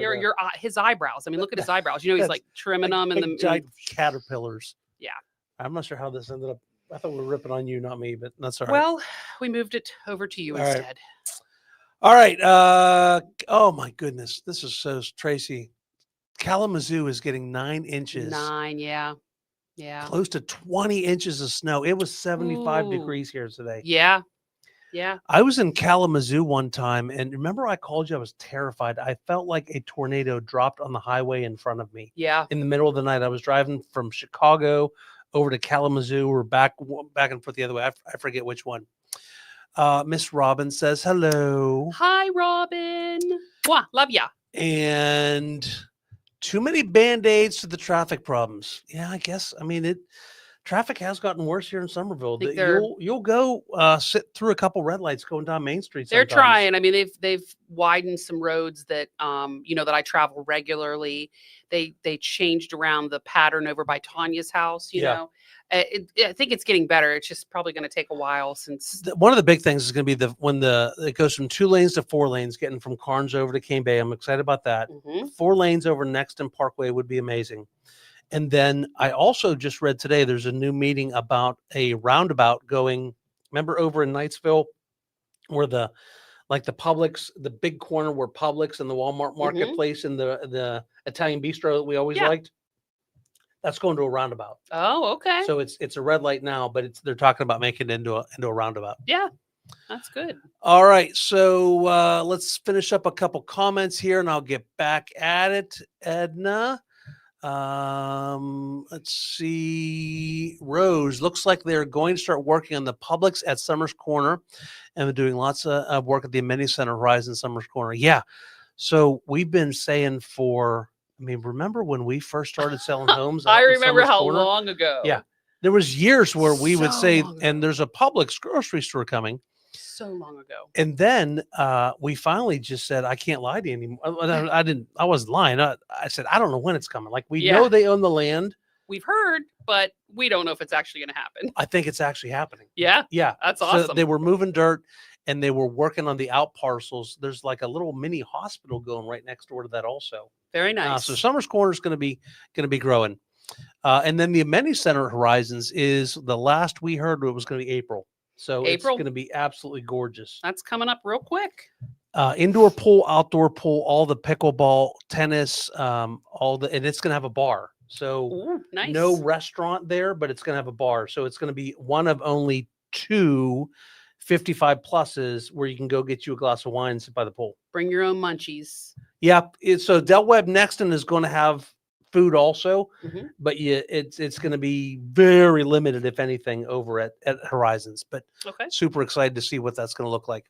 His eyebrows. I mean, look at his eyebrows. He's like trimming them and giant caterpillars. Yeah. I'm not sure how this ended up. I thought we were ripping on you, not me, but that's all right. Well, we moved it over to you instead. All right. Oh my goodness, this is so Tracy. Kalamazoo is getting 9 inches. 9, yeah. Close to 20 inches of snow. It was 75 degrees here today. Yeah. Yeah. I was in Kalamazoo one time, and remember I called you? I was terrified. I felt like a tornado dropped on the highway in front of me. Yeah. In the middle of the night, I was driving from Chicago over to Kalamazoo, or back and forth the other way. I forget which one. Miss Robin says hello. Hi, Robin. Mwah, love ya. And too many Band-Aids to the traffic problems. Yeah, I guess. I mean, traffic has gotten worse here in Summerville. You'll go sit through a couple red lights going down Main Street. They're trying. I mean, they've widened some roads that that I travel regularly. They changed around the pattern over by Tanya's house. You know, I think it's getting better. It's just probably going to take a while since one of the big things is going to be when it goes from 2 lanes to 4 lanes, getting from Carnes over to Cane Bay. I'm excited about that. 4 lanes over Nexton Parkway would be amazing. And then I also just read today, there's a new meeting about a roundabout going, remember over in Knightsville where the Publix, the big corner where Publix and the Walmart marketplace and the Italian bistro that we always liked, that's going to a roundabout. Oh, okay. So it's a red light now, but they're talking about making it into a roundabout. Yeah, that's good. All right. So let's finish up a couple comments here and I'll get back at it, Edna. Let's see. Rose, looks like they're going to start working on the Publix at Summers Corner, and they're doing lots of work at the Amenity Center Horizon Summers Corner. Yeah. So we've been saying remember when we first started selling homes? I remember how long ago. Yeah. There was years where we would say, and there's a Publix grocery store coming. So long ago. And then we finally just said, I can't lie to you anymore. I wasn't lying. I said, I don't know when it's coming. Like, we know they own the land. We've heard, but we don't know if it's actually going to happen. I think it's actually happening. Yeah. Yeah. That's awesome. So they were moving dirt and they were working on the out parcels. There's like a little mini hospital going right next door to that also. Very nice. So Summers Corner is going to be growing. And then the Amenity Center Horizons is the last we heard it was going to be April. So it's going to be absolutely gorgeous. That's coming up real quick. Indoor pool, outdoor pool, all the pickleball, tennis, and it's going to have a bar. So nice. No restaurant there, but it's going to have a bar. So it's going to be one of only 2 55 pluses where you can go get you a glass of wine and sit by the pool. Bring your own munchies. Yep. So Del Webb Nexton is going to have food also, but it's going to be very limited, if anything, over at Horizons. But super excited to see what that's going to look like.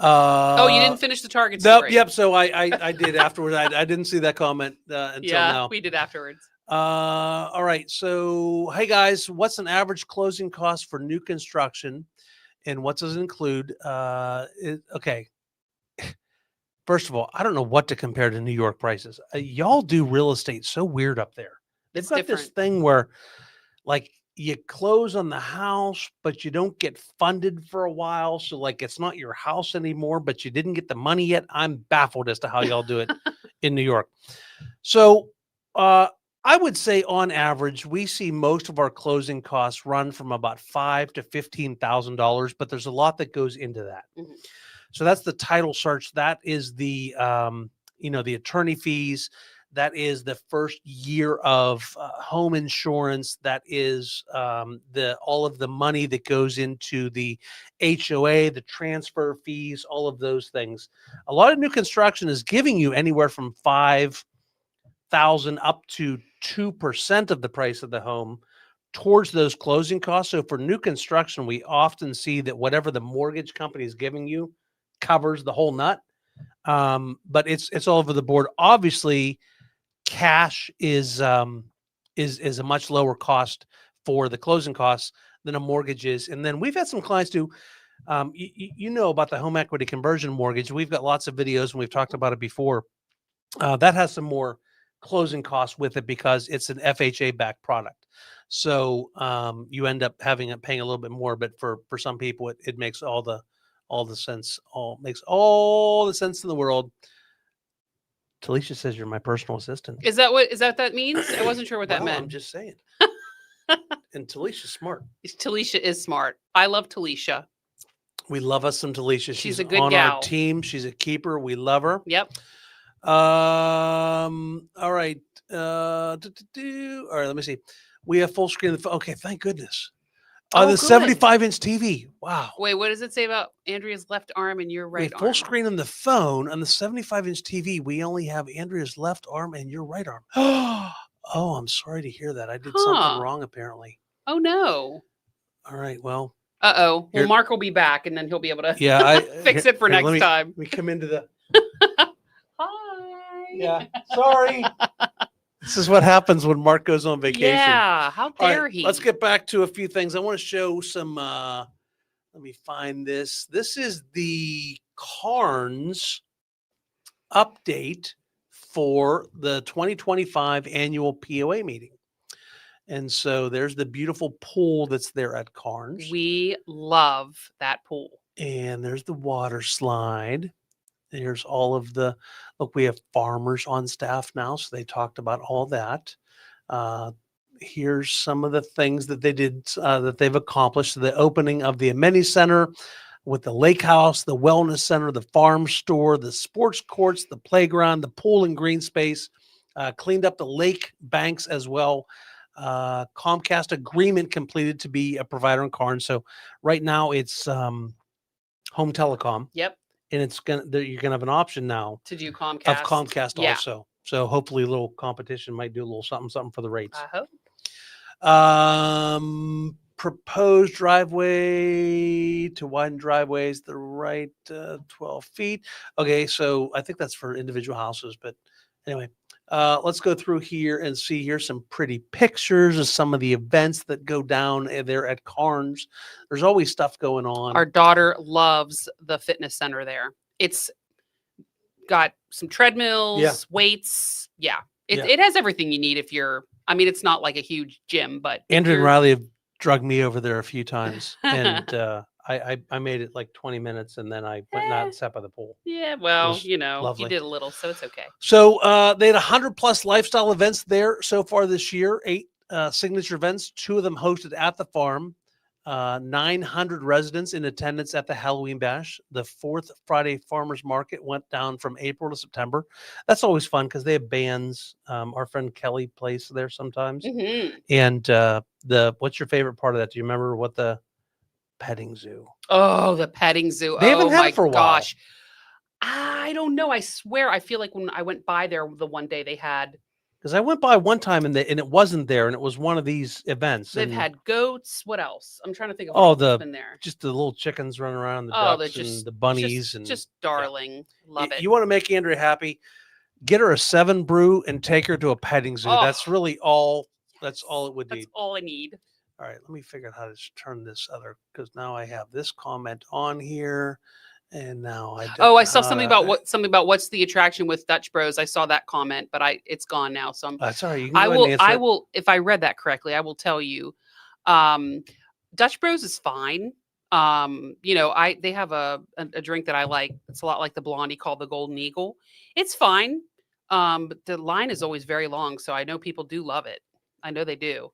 You didn't finish the Target story. Yep. So I did afterwards. I didn't see that comment until now. We did afterwards. All right. So, hey guys, what's an average closing cost for new construction, and what does it include? Okay. First of all, I don't know what to compare to New York prices. Y'all do real estate so weird up there. They've It's got this different. thing where, like, you close on the house, but you don't get funded for a while. So, like, it's not your house anymore, but you didn't get the money yet. I'm baffled as to how y'all do it in New York. So, I would say on average, we see most of our closing costs run from about $5,000 to $15,000, but there's a lot that goes into that. Mhm. So that's the title search. That is the the attorney fees. That is the first year of home insurance. That is the all of the money that goes into the HOA, the transfer fees, all of those things. A lot of new construction is giving you anywhere from 5,000 up to 2% of the price of the home towards those closing costs. So for new construction, we often see that whatever the mortgage company is giving you covers the whole nut. But it's all over the board. Obviously, cash is a much lower cost for the closing costs than a mortgage is. And then we've had some clients do. You know about the home equity conversion mortgage. We've got lots of videos and we've talked about it before. That has some more closing costs with it because it's an FHA backed product. So you end up paying a little bit more, but for some people it makes all the sense, makes all the sense in the world. Talisha says you're my personal assistant. Is that what that means? I wasn't sure what that meant. I'm just saying. And Talisha's smart. Talisha is smart. I love Talisha. We love us some Talisha. She's a good on gal. Our team. She's a keeper. We love her. Yep. All right. All right, let me see. We have full screen. Okay, thank goodness. On the 75-inch TV. Wow. Wait, what does it say about Andrea's left arm and your right arm? Full screen on the phone. On the 75-inch TV, we only have Andrea's left arm and your right arm. Oh, I'm sorry to hear that. I did something wrong, apparently. Oh, no. All right, well. Uh-oh. Well, Mark will be back, and then he'll be able to fix it for next time. Let me come into the... Hi. Yeah, sorry. This is what happens when Mark goes on vacation. Yeah, how dare he? Let's get back to a few things. I want to show some, let me find this. This is the Carnes update for the 2025 annual POA meeting. And so there's the beautiful pool that's there at Carnes. We love that pool. And there's the water slide. There's all of the, look, we have farmers on staff now, so they talked about all that. Here's some of the things that they did, that they've accomplished. The opening of the amenity center with the lake house, the wellness center, the farm store, the sports courts, the playground, the pool and green space, cleaned up the lake banks as well. Comcast agreement completed to be a provider in Carnes. So right now it's Home Telecom. Yep. And you're gonna have an option now to do Comcast. Of Comcast also. So hopefully a little competition might do a little something for the rates. I hope. Proposed driveway to widen driveways the right 12 feet. Okay, so I think that's for individual houses, but anyway. Let's go through here and see here some pretty pictures of some of the events that go down there at Carnes. There's always stuff going on. Our daughter loves the fitness center there. It's got some treadmills, weights. Yeah. It has everything you need if you're, I mean, it's not like a huge gym, but Andrew and Riley have drugged me over there a few times. And I made it like 20 minutes and then I went and sat by the pool. Yeah, well, you lovely. You did a little, so it's okay. So they had 100 plus lifestyle events there so far this year, 8 signature events, 2 of them hosted at the farm, 900 residents in attendance at the Halloween Bash. The 4th Friday Farmers Market went down from April to September. That's always fun because they have bands. Our friend Kelly plays there sometimes. Mm-hmm. And what's your favorite part of that? Do you remember what the petting zoo? Oh, the petting zoo. They haven't had it for a while. Gosh. I don't know. I swear. I feel like when I went by there the one day they had. Because I went by one time and it wasn't there, and it was one of these events. They've had goats. What else? I'm trying to think of what else has been there. Just the little chickens running around, the ducks and the bunnies. Just darling. Love it. You want to make Andrea happy? get her a 7 brew and take her to a petting zoo. Oh, That's really all. That's all it would That's need. all I need. All right, let me figure out how to turn this other, because now I have this comment on here, and now I don't. Oh, I saw something about what's the attraction with Dutch Bros. I saw that comment, but it's gone now. So That's all right. You can I go ahead and will. answer I it. will. If I read that correctly, I will tell you. Dutch Bros is fine. They have a drink that I like. It's a lot like the Blondie called the Golden Eagle. It's fine. But the line is always very long, so I know people do love it. I know they do.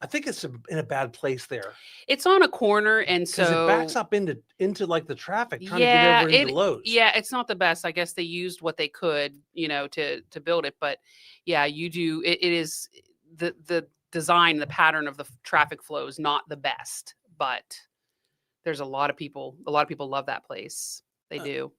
I think it's in a bad place there. It's on a corner, and so it backs up into like the traffic trying to get over into Lowe's. Yeah, it's not the best. I guess they used what they could, to build it. But yeah, you do. It is the design, the pattern of the traffic flow is not the best, but there's a lot of people love that place. They do.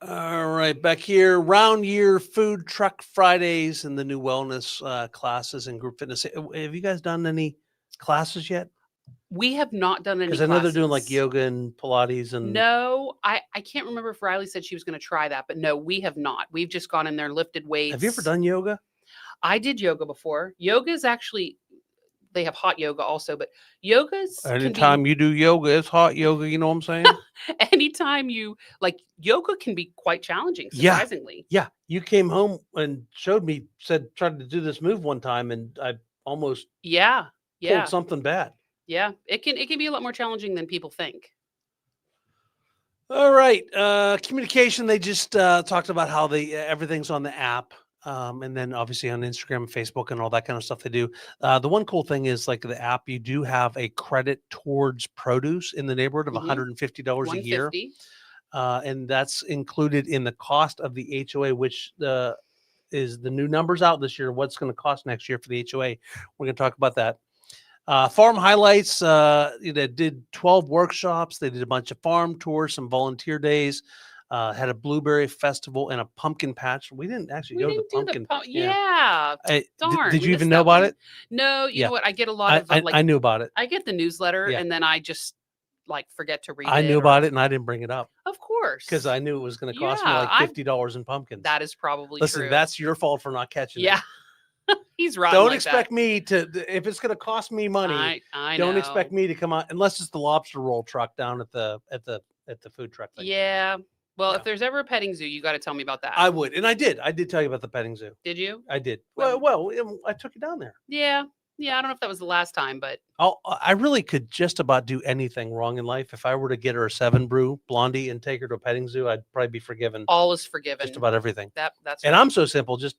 All right, back here, round year food truck Fridays and the new wellness classes and group fitness. Have you guys done any classes yet? We have not done any. Because I know they're doing like yoga and Pilates and. No, I can't remember if Riley said she was going to try that, but no, we have not. We've just gone in there and lifted weights. Have you ever done yoga? I did yoga before. Yoga is actually. They have hot yoga also, but yoga's anytime you do yoga, it's hot yoga. You know what I'm saying? Anytime you yoga can be quite challenging, surprisingly. Yeah. You came home and showed me, tried to do this move one time, and I almost pulled something bad. Yeah, it can be a lot more challenging than people think. All right, communication. They just talked about how everything's on the app. And then obviously on Instagram and Facebook and all that kind of stuff they do. The one cool thing is like the app, you do have a credit towards produce in the neighborhood of $150 a year. And that's included in the cost of the HOA, which is the new numbers out this year. What's going to cost next year for the HOA. We're going to talk about that. Farm highlights, they did 12 workshops. They did a bunch of farm tours, some volunteer days. Had a blueberry festival and a pumpkin patch. We didn't actually go to the pumpkin. Darn. Did you even know about it? No, you know what? I get a lot of I knew about it. I get the newsletter and then I just forget to read it. I knew about it and I didn't bring it up. Of course. Because I knew it was going to cost me like $50 in pumpkins. That is probably Listen, true. that's your fault for not catching it. He's right. Don't expect me to, if it's going to cost me money, I don't know. expect me to come out unless it's the lobster roll truck down at the food truck thing. Yeah. Well, if there's ever a petting zoo, you got to tell me about that. I would. And I did tell you about the petting zoo. Did you? I did. Well, I took you down there. Yeah. Yeah. I don't know if that was the last time, but. I really could just about do anything wrong in life. If I were to get her a 7 brew Blondie and take her to a petting zoo, I'd probably be forgiven. All is forgiven. Just about everything. That's and right. I'm so simple. Just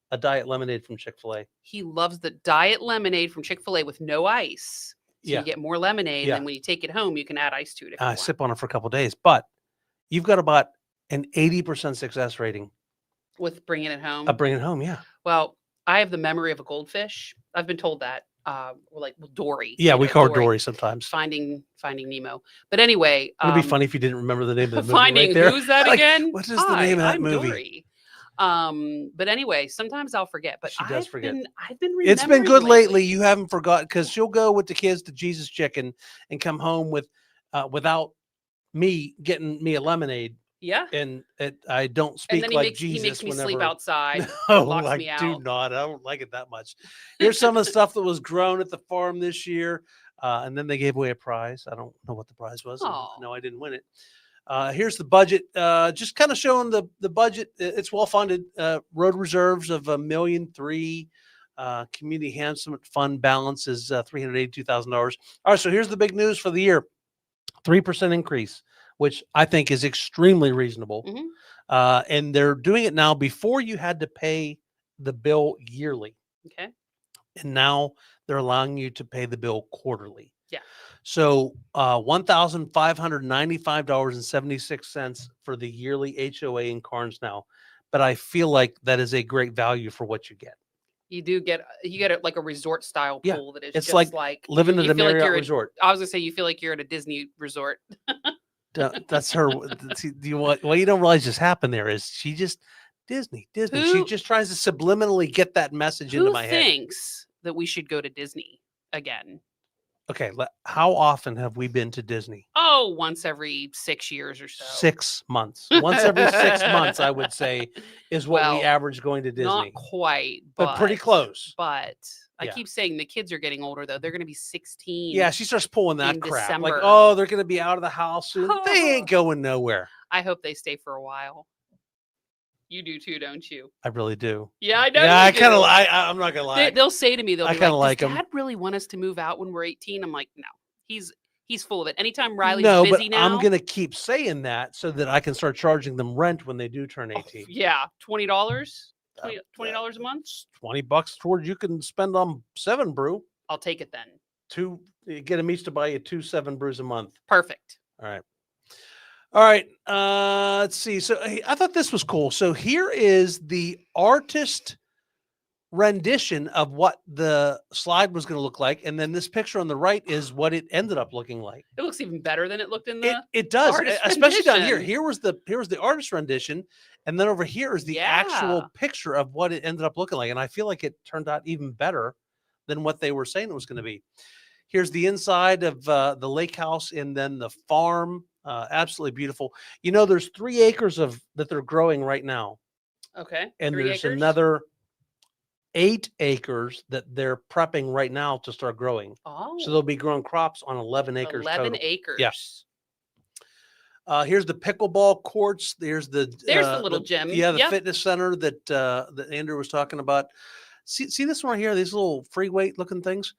a diet lemonade from Chick-fil-A. He loves the diet lemonade from Chick-fil-A with no ice. So you get more lemonade. And then when you take it home, you can add ice to it. I sip on it for a couple of days. But you've got about an 80% success rating with bringing it home. Bringing it home, yeah. Well, I have the memory of a goldfish. I've been told that. Dory. Yeah, we call her Dory sometimes. Finding Nemo. But anyway, it'd be funny if you didn't remember the name of the movie. Finding right who's that again? What is the name of that movie? Dory. But anyway, sometimes I'll forget. But she does forget. I've been remembering. It's been good lately. You haven't forgotten because she'll go with the kids to Jesus Chicken and come home with without me getting me a lemonade. Yeah. And I don't speak like Jesus. He makes me sleep outside. No, locks me I out. do not. I don't like it that much. Here's some of the stuff that was grown at the farm this year. And then they gave away a prize. I don't know what the prize was. No, I didn't win it. Here's the budget. Just kind of showing the budget. It's well funded. Road reserves of $1.3 million. Community enhancement fund balance is $382,000. All right. So here's the big news for the year: 3% increase, which I think is extremely reasonable. Mm-hmm. And they're doing it now before you had to pay the bill yearly. Okay. And now they're allowing you to pay the bill quarterly. Yeah. So $1,595.76 for the yearly HOA in Carnes now. But I feel like that is a great value for what you get. You get it like a resort style pool that is it's just like living at a Marriott resort. I was gonna say you feel like you're at a Disney resort. That's her. What you don't realize just happened there is she just Disney. She just tries to subliminally get that message into my head. Who thinks that we should go to Disney again? Okay, how often have we been to Disney? Oh, once every 6 years or so. 6 months. Once every 6 months, I would say, is what we Well, average going to Disney. Not quite, but pretty close. But I Yeah. keep saying the kids are getting older, though. They're going to be 16. Yeah, she starts pulling that in crap. Like, December. oh, they're going to be out of the house soon. They ain't going nowhere. I hope they stay for a while. You do too, don't you? I really do. Yeah, I know. Yeah, you I kind of. do. I'm not gonna lie. They'll say to me, they'll I be kinda like, like "Does 'em. Dad really want us to move out when we're 18?" I'm like, "No, he's full of it. Anytime Riley's No, but busy now, I'm gonna keep saying that so that I can start charging them rent when they do turn 18. yeah, $20, $20 a month. $20 towards you can spend on 7 brew. I'll take it then. Get them each to buy you 2 7 brews a month. Perfect. All right. All right. Let's see. So I thought this was cool. So here is the artist rendition of what the slide was going to look like, and then this picture on the right is what it ended up looking like. It looks even better than it looked in the. It does, artist especially down here. rendition. Here was the artist rendition, and then over here is the actual picture of what it ended up looking like. And I feel like it turned out even better than what they were saying it was going to be. Here's the inside of the lake house, and then the farm. Absolutely beautiful. You know, there's 3 acres that they're growing right now. Okay. And 3 there's acres? another 8 acres that they're prepping right now to start growing. Oh. So they'll be growing crops on 11 acres 11 total. acres. Yes. Here's the pickleball courts. There's the little gym. Yeah, the fitness center that Andrew was talking about. See this one right here? These little free weight looking things.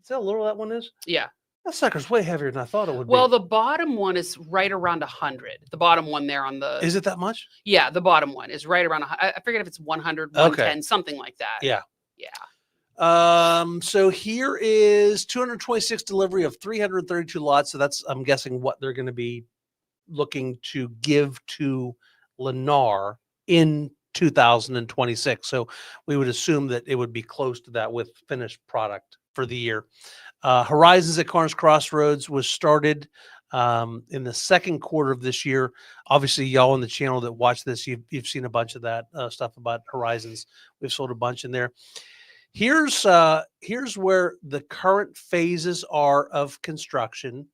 See how little that one is? Yeah. That sucker's way heavier than I thought it would be. Well, the bottom one is right around 100. The bottom one there on the. Is it that much? Yeah, the bottom one is right around. I forget if it's 100, 110, something like that. Yeah. Yeah. So here is 226 delivery of 332 lots. So that's, I'm guessing, what they're going to be looking to give to Lennar in 2026. So we would assume that it would be close to that with finished product for the year. Horizons at Carnes Crossroads was started in the second quarter of this year. Obviously, y'all on the channel that watch this, you've seen a bunch of that stuff about Horizons. We've sold a bunch in there. Here's where the current phases are of construction.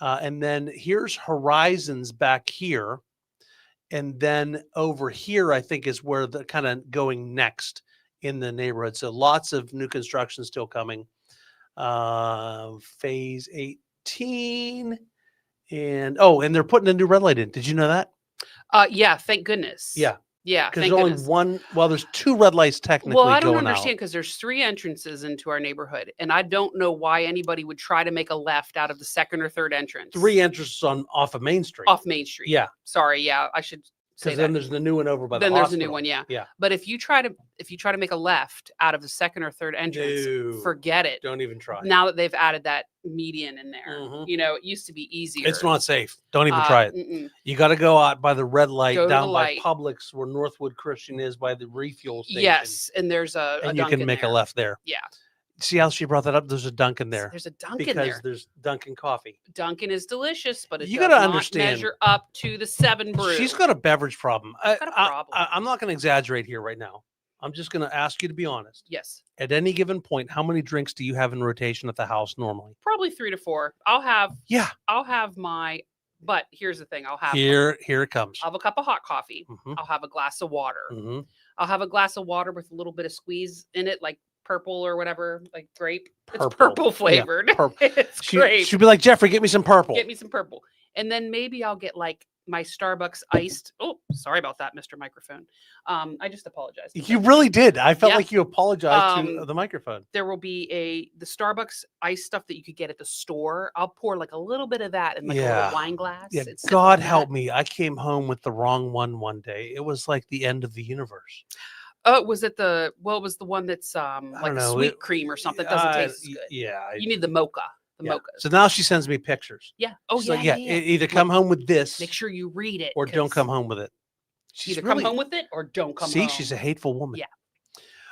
And then here's Horizons back here. And then over here, I think, is where the kind of going next in the neighborhood. So lots of new construction still coming. Phase 18. And they're putting a new red light in. Did you know that? Yeah, thank goodness. Yeah. Yeah, because there's only one. Well, there's 2 red lights technically. Well, I don't going understand out. because there's 3 entrances into our neighborhood, and I don't know why anybody would try to make a left out of the second or third entrance. 3 entrances off of Main Street. Off Main Street. Yeah. Sorry. Yeah, I should say Because that. then there's the new one over by the Then hospital. there's a new one. Yeah. Yeah. But if you try to make a left out of the second or third entrance, No. forget it. Don't even try. Now that they've added that median in there, Mhm. you know, it used to be easier. It's not safe. Don't even try it. Mm-mm. You got to go out by the red light Go to down the by light. Publix where Northwood Christian is by the refuel station. Yes, and there's a And you Dunkin' can make there. a left there. Yeah. See how she brought that up? There's a Dunkin' there. There's a Dunkin' because there. there's Dunkin' coffee. Dunkin' is delicious, but it You does gotta not understand. measure up to the 7 brew. She's got a beverage problem. got a problem. I'm not going to exaggerate here right now. I'm just going to ask you to be honest. Yes. At any given point, how many drinks do you have in rotation at the house normally? Probably 3 to 4. I'll have my, but here's the thing. Here it comes. I'll have a cup of hot coffee. Mhm. I'll have a glass of water. Mhm. I'll have a glass of water with a little bit of squeeze in it, like purple or whatever, like grape. Purple. It's purple flavored. Yeah, purple. It's grape. She'd be like, Jeffrey, get me some purple. Get me some purple. And then maybe I'll get like my Starbucks iced. Oh, sorry about that, Mr. Microphone. I just apologized. You really did. I felt Yeah. like you apologized to the microphone. There will be the Starbucks ice stuff that you could get at the store. I'll pour like a little bit of that in like a Yeah. little wine glass. Yeah, and sip God on help that. me. I came home with the wrong one day. It was like the end of the universe. Was it it was the one that's like don't a know. sweet cream or something. It doesn't taste as good. Yeah. You need the mocha. The yeah. mochas. So now she sends me pictures. Yeah. Oh, She's yeah, like, yeah. either come home with this Make sure you read it. or don't 'cause come home with it. She's Either really, come home with it or don't come see, home. she's a hateful woman. Yeah.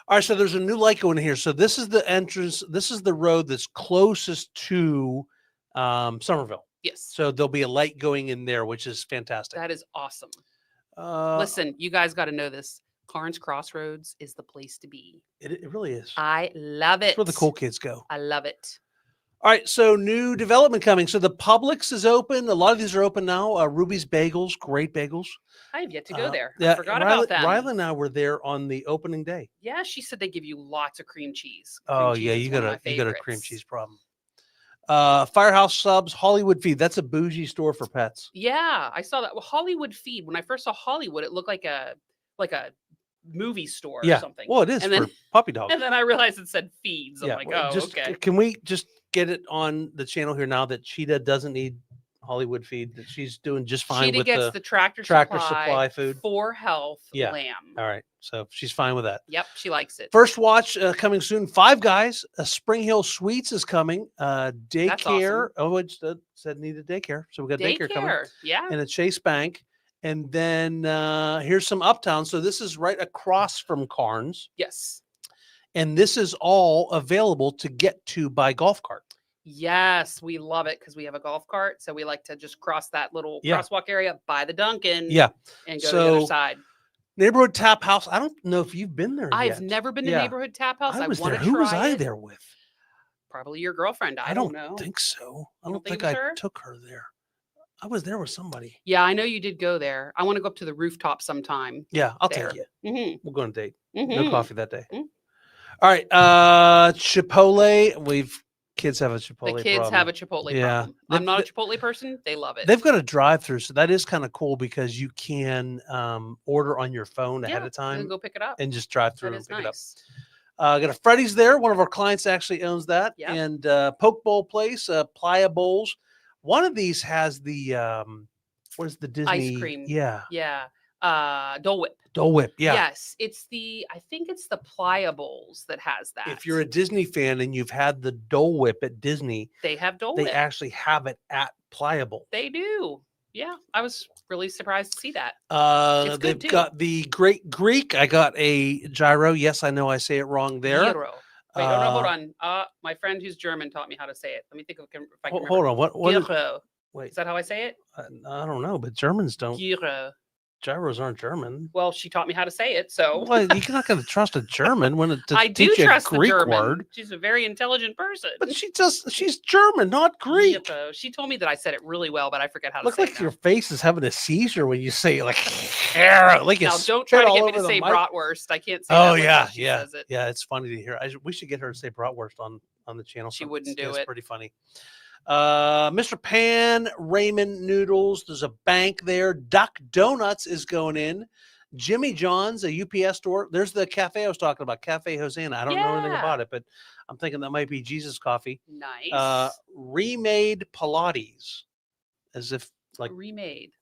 All right, so there's a new light going here. So this is the entrance. This is the road that's closest to Summerville. Yes. So there'll be a light going in there, which is fantastic. That is awesome. Uh, Listen, you guys got to know this. Carnes Crossroads is the place to be. it really is. I love it. That's where the cool kids go. I love it. All right, so new development coming. So the Publix is open. A lot of these are open now. Ruby's Bagels, great bagels. I have yet to go there. I Yeah, forgot Riley, about them. Riley and I were there on the opening day. Yeah, she said they give you lots of cream cheese. Oh Cream yeah, cheese is you one got of my a cream favorites. cheese problem. Firehouse Subs, Hollywood Feed. That's a bougie store for pets. Yeah, I saw that. Well, Hollywood Feed. When I first saw Hollywood, it looked like a movie store or something. Well, it is and for then, puppy dogs. And then I realized it said feeds. I'm Yeah, like, well, oh, okay. Can we just get it on the channel here now that Cheetah doesn't need Hollywood Feed? That she's doing just fine Cheetah with gets the tractor supply food for health Yeah. lamb. All right, so she's fine with that. Yep, she likes it. First watch coming soon. Five Guys, Spring Hill Suites is coming. Daycare. Awesome. Oh, it said needed daycare, so we got daycare coming. Yeah. And a Chase Bank. And then here's some Uptown. So this is right across from Carnes. Yes. And this is all available to get to by golf cart. Yes, we love it because we have a golf cart. So we like to just cross that little crosswalk area by the Dunkin'. Yeah. And go to the other side. Neighborhood Tap House. I don't know if you've been there I've yet. never been to Neighborhood Tap House. I was want there. to Who try was I it. there with? Probably your girlfriend. I don't know. Think so. I don't think it was I her? took her there. I was there with somebody. Yeah, I know you did go there. I want to go up to the rooftop sometime. Yeah, I'll there. take you. Mm-hmm. We'll go on a date. Mm-hmm. No coffee that day. Mm-hmm. All right. Chipotle. Kids have a Chipotle The kids problem. have a Chipotle problem. I'm not a Chipotle person. They love it. They've got a drive-through, so that is kind of cool because you can order on your phone ahead of time. And go pick it up. And just drive through That and is pick nice. it up. Got a Freddy's there. One of our clients actually owns that. Yep. And Poke Bowl Place, Playa Bowls. One of these has the what is the Disney ice cream? Yeah. Dole Whip. Dole Whip. Yeah. Yes, I think it's the Pliables that has that. If you're a Disney fan and you've had the Dole Whip at Disney, they have Dole Whip. They actually have it at Pliable. They do. Yeah, I was really surprised to see that. They've got the Great Greek. I got a gyro. Yes, I know I say it wrong there. Gyro. Wait, no, hold on. My friend who's German taught me how to say it. Let me think if I can hold on. What gyro. Wait. Is that how I say it? I don't know, but Germans don't. Gyro. Gyros aren't German. Well, she taught me how to say it, so. Well, you're not going to trust a German when to I do teach trust a Greek the German. word. She's a very intelligent person. But she's German, not Greek. Gyro. She told me that I said it really well, but I forget how to Look say like it. Your face is having a seizure when you say like now, don't try to get me to say bratwurst. I can't say that. Yeah. Yeah, it's funny to hear. We should get her to say bratwurst on the channel. She wouldn't do it. It's pretty funny. Mr. Pan Raymond Noodles. There's a bank there. Duck Donuts is going in. Jimmy John's, a UPS store. There's the cafe I was talking about, Cafe Hosanna. I don't know anything about it, but I'm thinking that might be Jesus Coffee. Nice. Remade Pilates, as if like remade.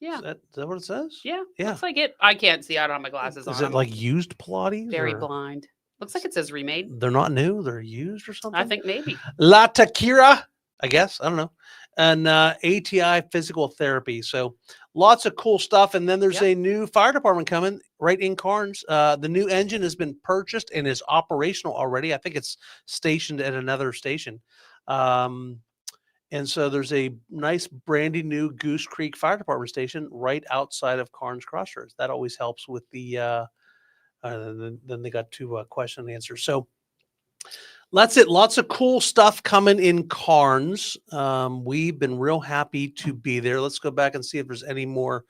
Yeah. Is that what it says? Yeah. Looks like it. I can't see. I don't have my glasses on. Is it like used Pilates? Very blind. Looks like it says remade. They're not new. They're used or something. I think maybe. La Taquira, I guess. I don't know. And ATI Physical Therapy. So lots of cool stuff. And then there's a new fire department coming right in Carnes. The new engine has been purchased and is operational already. I think it's stationed at another station. And so there's a nice brandy new Goose Creek Fire Department station right outside of Carnes Crossroads. That always helps with the then they got two question and answers. So that's it. Lots of cool stuff coming in Carnes. We've been real happy to be there. Let's go back and see if there's any more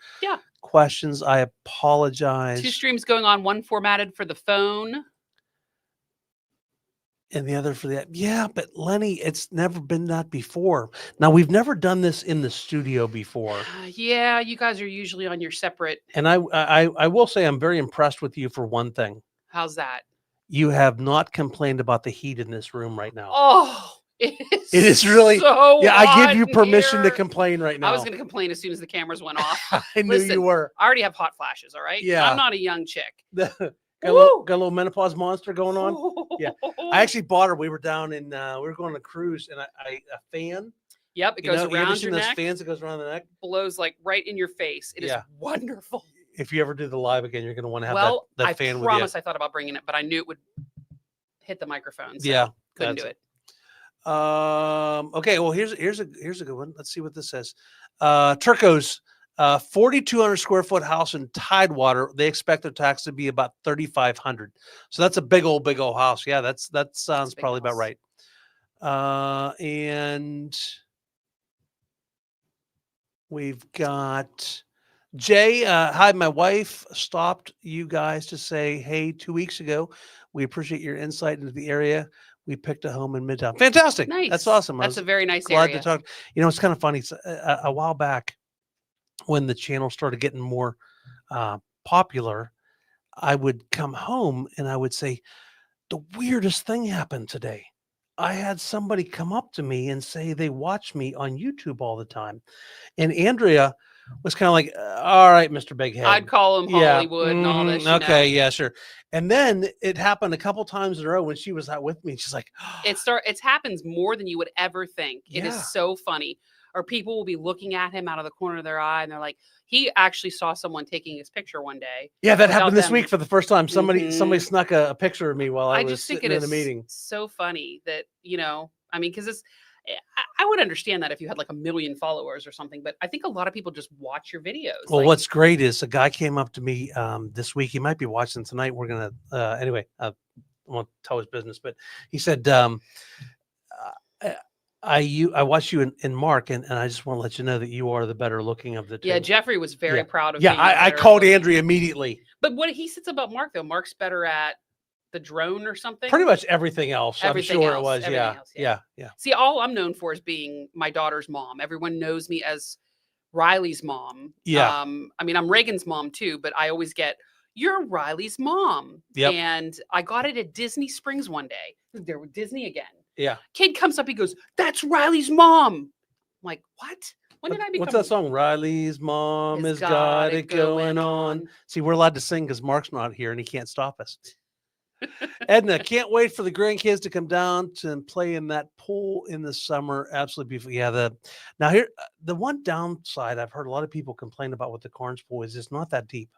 questions. I apologize. 2 streams going on, one formatted for the phone. And the other for that. Yeah, but Lenny, it's never been that before. Now, we've never done this in the studio before. Yeah, you guys are usually on your separate. And I will say I'm very impressed with you for one thing. How's that? You have not complained about the heat in this room right now. Oh, it is really so I give you permission here. to complain right now. I was going to complain as soon as the cameras went off. I knew you were. I already have hot flashes. All right. Yeah. I'm not a young chick. Got a little menopause monster going on. Yeah. I actually bought her. We were down in, we were going on a cruise and a fan. Yep. It goes around your those neck. Fans that goes around the neck. Blows like right in your face. It is wonderful. If you ever do the live again, you're going to want to have that fan with you. I promise I thought about bringing it, but I knew it would hit the microphone. So yeah. Couldn't do it. Okay. Well, here's a good one. Let's see what this says. Turco's 4,200 square foot house in Tidewater. They expect their tax to be about 3,500. So that's a big old house. Yeah, that sounds probably about right. And we've got Jay. Hi, my wife stopped you guys to say, hey, 2 weeks ago. We appreciate your insight into the area. We picked a home in Midtown. Fantastic. That's Nice. awesome. I That's was a very nice glad to area. talk. It's kind of funny. A while back when the channel started getting more popular, I would come home and I would say, the weirdest thing happened today. I had somebody come up to me and say they watch me on YouTube all the time. And Andrea was kind of like, all right, Mr. Big Head. I'd call him Yeah. Hollywood and all this. Okay. Yeah, sure. And then it happened a couple times in a row when she was out with me. And she's like, It happens more than you would ever think. It Yeah. is so funny. Or people will be looking at him out of the corner of their eye and they're like, he actually saw someone taking his picture one day. yeah, that without happened this them- week for the first time. Somebody Mhm. snuck a picture of me while I was just think sitting it in a is meeting. so funny that, I mean, because I would understand that if you had like 1 million followers or something, but I think a lot of people just watch your videos. Well, like, what's great is a guy came up to me this week. He might be watching tonight. We're gonna anyway. I won't tell his business, but he said, I watched you in Mark, and I just want to let you know that you are the better looking of the two. Yeah, Jeffrey was very Yeah. proud of Yeah, being I better called looking. Andrea immediately. But what he says about Mark, though, Mark's better at the drone or something. Pretty much everything else. Everything I'm sure else, it was. everything Yeah, else, yeah. yeah. See, all I'm known for is being my daughter's mom. Everyone knows me as Riley's mom. Yeah. I mean, I'm Reagan's mom too, but I always get, you're Riley's mom. Yep. And I got it at Disney Springs one day. There with Disney again. Yeah. Kid comes up, he goes, that's Riley's mom. I'm like, what? When did I become? What's that song? Riley's mom has got it going on. See, we're allowed to sing because Mark's not here and he can't stop us. Edna, can't wait for the grandkids to come down to play in that pool in the summer. Absolutely beautiful. Yeah. Now here, the one downside I've heard a lot of people complain about with the Carnes pool is it's not that deep.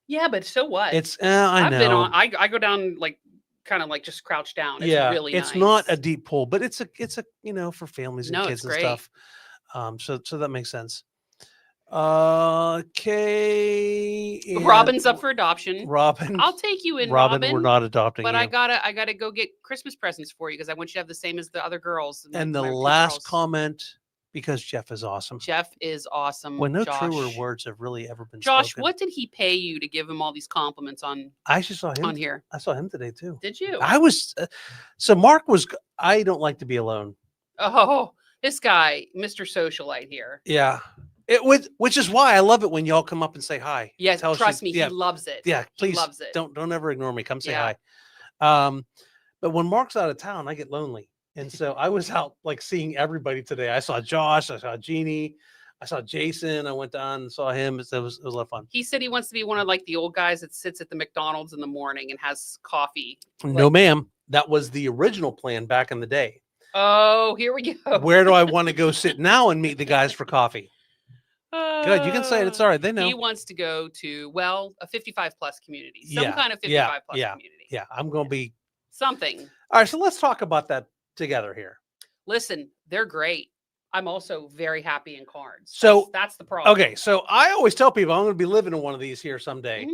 Yeah, but so what? It's I know. I've been on. I go down like kind of like just crouch down. It's really it's nice. not a deep pool, but it's a for families and No, kids it's and great. stuff. So that makes sense. Okay. and Robin's up for adoption. Robin. I'll take you in, Robin. Robin. We're not adopting But you. I gotta go get Christmas presents for you because I want you to have the same as the other girls. And the my two last girls. comment, because Jeff is awesome. Jeff is awesome. When no Josh. truer words have really ever been Josh, spoken. what did he pay you to give him all these compliments on I actually saw him on here? I saw him today too. Did you? I was so Mark was. I don't like to be alone. Oh, this guy, Mr. Socialite here. Yeah. Which is why I love it when y'all come up and say hi. Yes, Tell us trust you- me, he loves it. Yeah, please he loves it. don't ever ignore me. Come say Yeah. hi. But when Mark's out of town, I get lonely. And so I was out like seeing everybody today. I saw Josh, I saw Jeannie, I saw Jason. I went down and saw him. It was a lot of fun. He said he wants to be one of like the old guys that sits at the McDonald's in the morning and has coffee. No, ma'am. That was the original plan back in the day. Oh, here we go. Where do I want to go sit now and meet the guys for coffee? Good. You can say it. It's all right. They know. He wants to go to, a 55 plus community. Some Yeah, kind of 55 yeah, plus yeah. community. Yeah, I'm going to be. Something. All right. So let's talk about that together here. Listen, they're great. I'm also very happy in Carnes. So that's the problem. Okay. So I always tell people I'm going to be living in one of these here someday.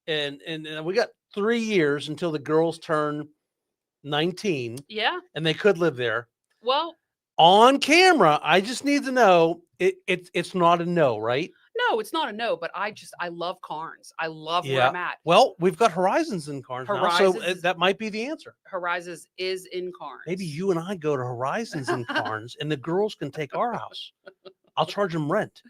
Mhm. And we got 3 years until the girls turn 19. Yeah. And they could live there. Well, on camera, I just need to know it's not a no, right? no, it's not a no, but I love Carnes. I love where I'm at. Well, we've got Horizons in Carnes now, so that might be the answer. Horizons is in Carnes. Maybe you and I go to Horizons in Carnes, and the girls can take our house. I'll charge them rent.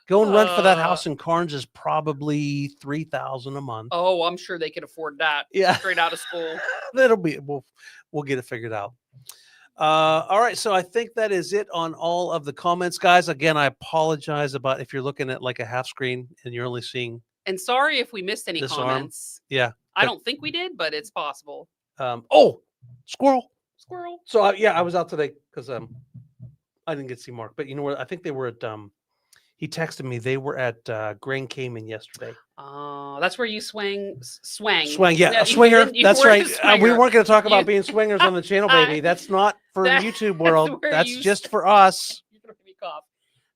Going rent for that house in Carnes is probably $3,000 a month. Oh, I'm sure they could afford that. Yeah, straight out of school. We'll get it figured out. All right, so I think that is it on all of the comments, guys. Again, I apologize about if you're looking at like a half screen and you're only seeing. And sorry if we missed any comments. Yeah, I don't think we did, but it's possible. Oh, squirrel. So I was out today because I didn't get to see Mark, but you know what? I think they were at. He texted me. They were at Grand Cayman yesterday. Oh, that's where you swang. Yeah, no, a swinger. That's right. Swinger. We weren't going to talk about being swingers on the channel, baby. That's not for YouTube world. That's just for us. You're gonna make me cough.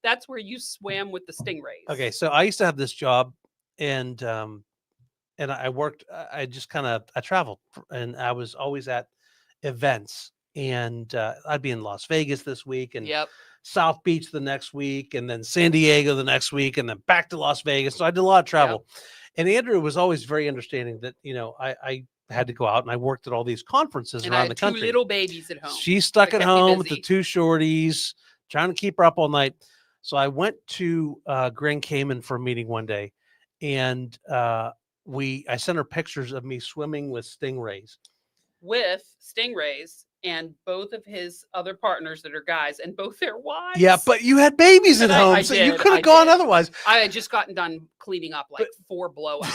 That's where you swam with the stingrays. Okay, so I used to have this job, and I worked. I just I traveled, and I was always at events, and I'd be in Las Vegas this week, and Yep. South Beach the next week, and then San Diego the next week, and then back to Las Vegas. So I did a lot of travel. And Andrew was always very understanding that, I had to go out, and I worked at all these conferences And I around had the 2 country. little babies at home. She's stuck That at kept me home with the busy. 2 shorties, trying to keep her up all night. So I went to Grand Cayman for a meeting one day, and I sent her pictures of me swimming with stingrays. With stingrays and both of his other partners that are guys and both their wives. Yeah, but you had babies at home, so you could have gone otherwise. I had just gotten done cleaning up like 4 blowouts,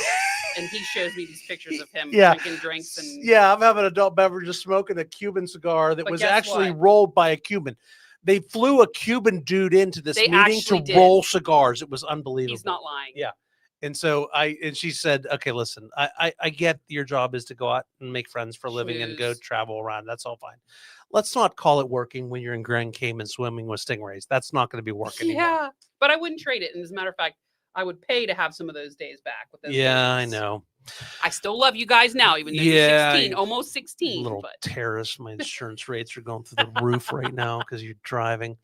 and he shows me these pictures of him drinking drinks. And I'm having adult beverages, smoking a Cuban cigar that was actually what? rolled by a Cuban. They flew a Cuban dude into this meeting to roll cigars. It was unbelievable. He's not lying. Yeah. And so she said, okay, listen, I get your job is to go out and make friends for a living and go travel around. That's all fine. Let's not call it working when you're in Grand Cayman swimming with stingrays. That's not going to be working anymore. Yeah, but I wouldn't trade it. And as a matter of fact, I would pay to have some of those days back with those babies. I know. I still love you guys now, even though you're 16, almost 16. Little terrorist. My insurance rates are going through the roof right now because you're driving.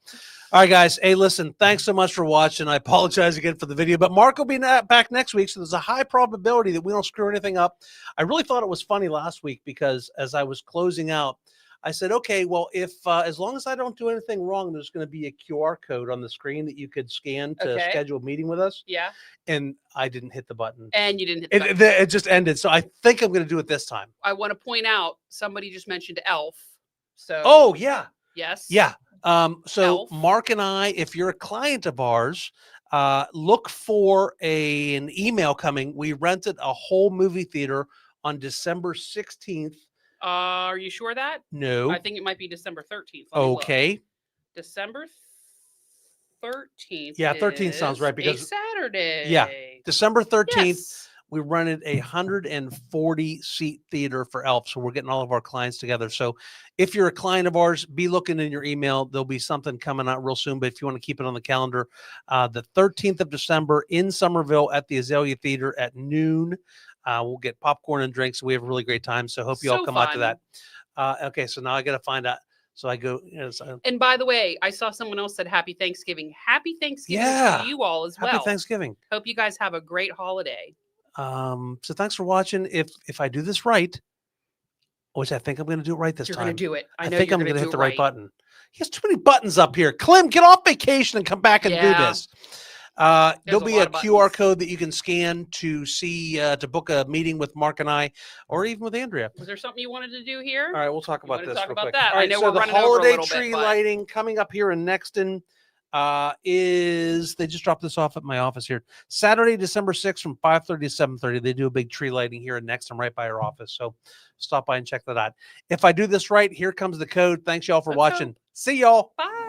All right, guys. Hey, listen, thanks so much for watching. I apologize again for the video, but Mark will be back next week, so there's a high probability that we don't screw anything up. I really thought it was funny last week because as I was closing out, I said, okay, well, if as long as I don't do anything wrong, there's going to be a QR code on the screen that you could scan to schedule a meeting with us. Yeah. And I didn't hit the button. And you didn't hit the button. It just ended. So I think I'm going to do it this time. I want to point out, somebody just mentioned Elf. So. Oh, yeah. Yes. Yeah. So Elf. Mark and I, if you're a client of ours, look for an email coming. We rented a whole movie theater on December 16th. Are you sure that? No. I think it might be December 13th. Okay. December 13th. Yeah, 13th sounds right because a Saturday. Yeah. December 13th. Yes. We rented a 140-seat theater for Elf, so we're getting all of our clients together. So if you're a client of ours, be looking in your email. There'll be something coming out real soon, but if you want to keep it on the calendar, the 13th of December in Somerville at the Azalea Theater at noon. We'll get popcorn and drinks. We have a really great time, so hope you all come out to that. Okay, so now I got to find out. So I go. And by the way, I saw someone else said Happy Thanksgiving. Happy Thanksgiving to you all as well. Happy Thanksgiving. Hope you guys have a great holiday. So thanks for watching. If I do this right, which I think I'm going to do it right this time. You're going to do it. I think I'm going to hit the right button. He has too many buttons up here. Klim, get off vacation and come back and do this. There'll be a QR code that you can scan to see to book a meeting with Mark and I, or even with Andrea. Was there something you wanted to do here? All right, we'll talk about this real quick. That. All right, I know so we're running over a little bit. The holiday tree lighting coming up here in Nexton is they just dropped this off at my office here. Saturday, December 6th from 5:30 to 7:30. They do a big tree lighting here in Nexton right by our office. So stop by and check that out. If I do this right, here comes the code. Thanks y'all for watching. See y'all. Bye.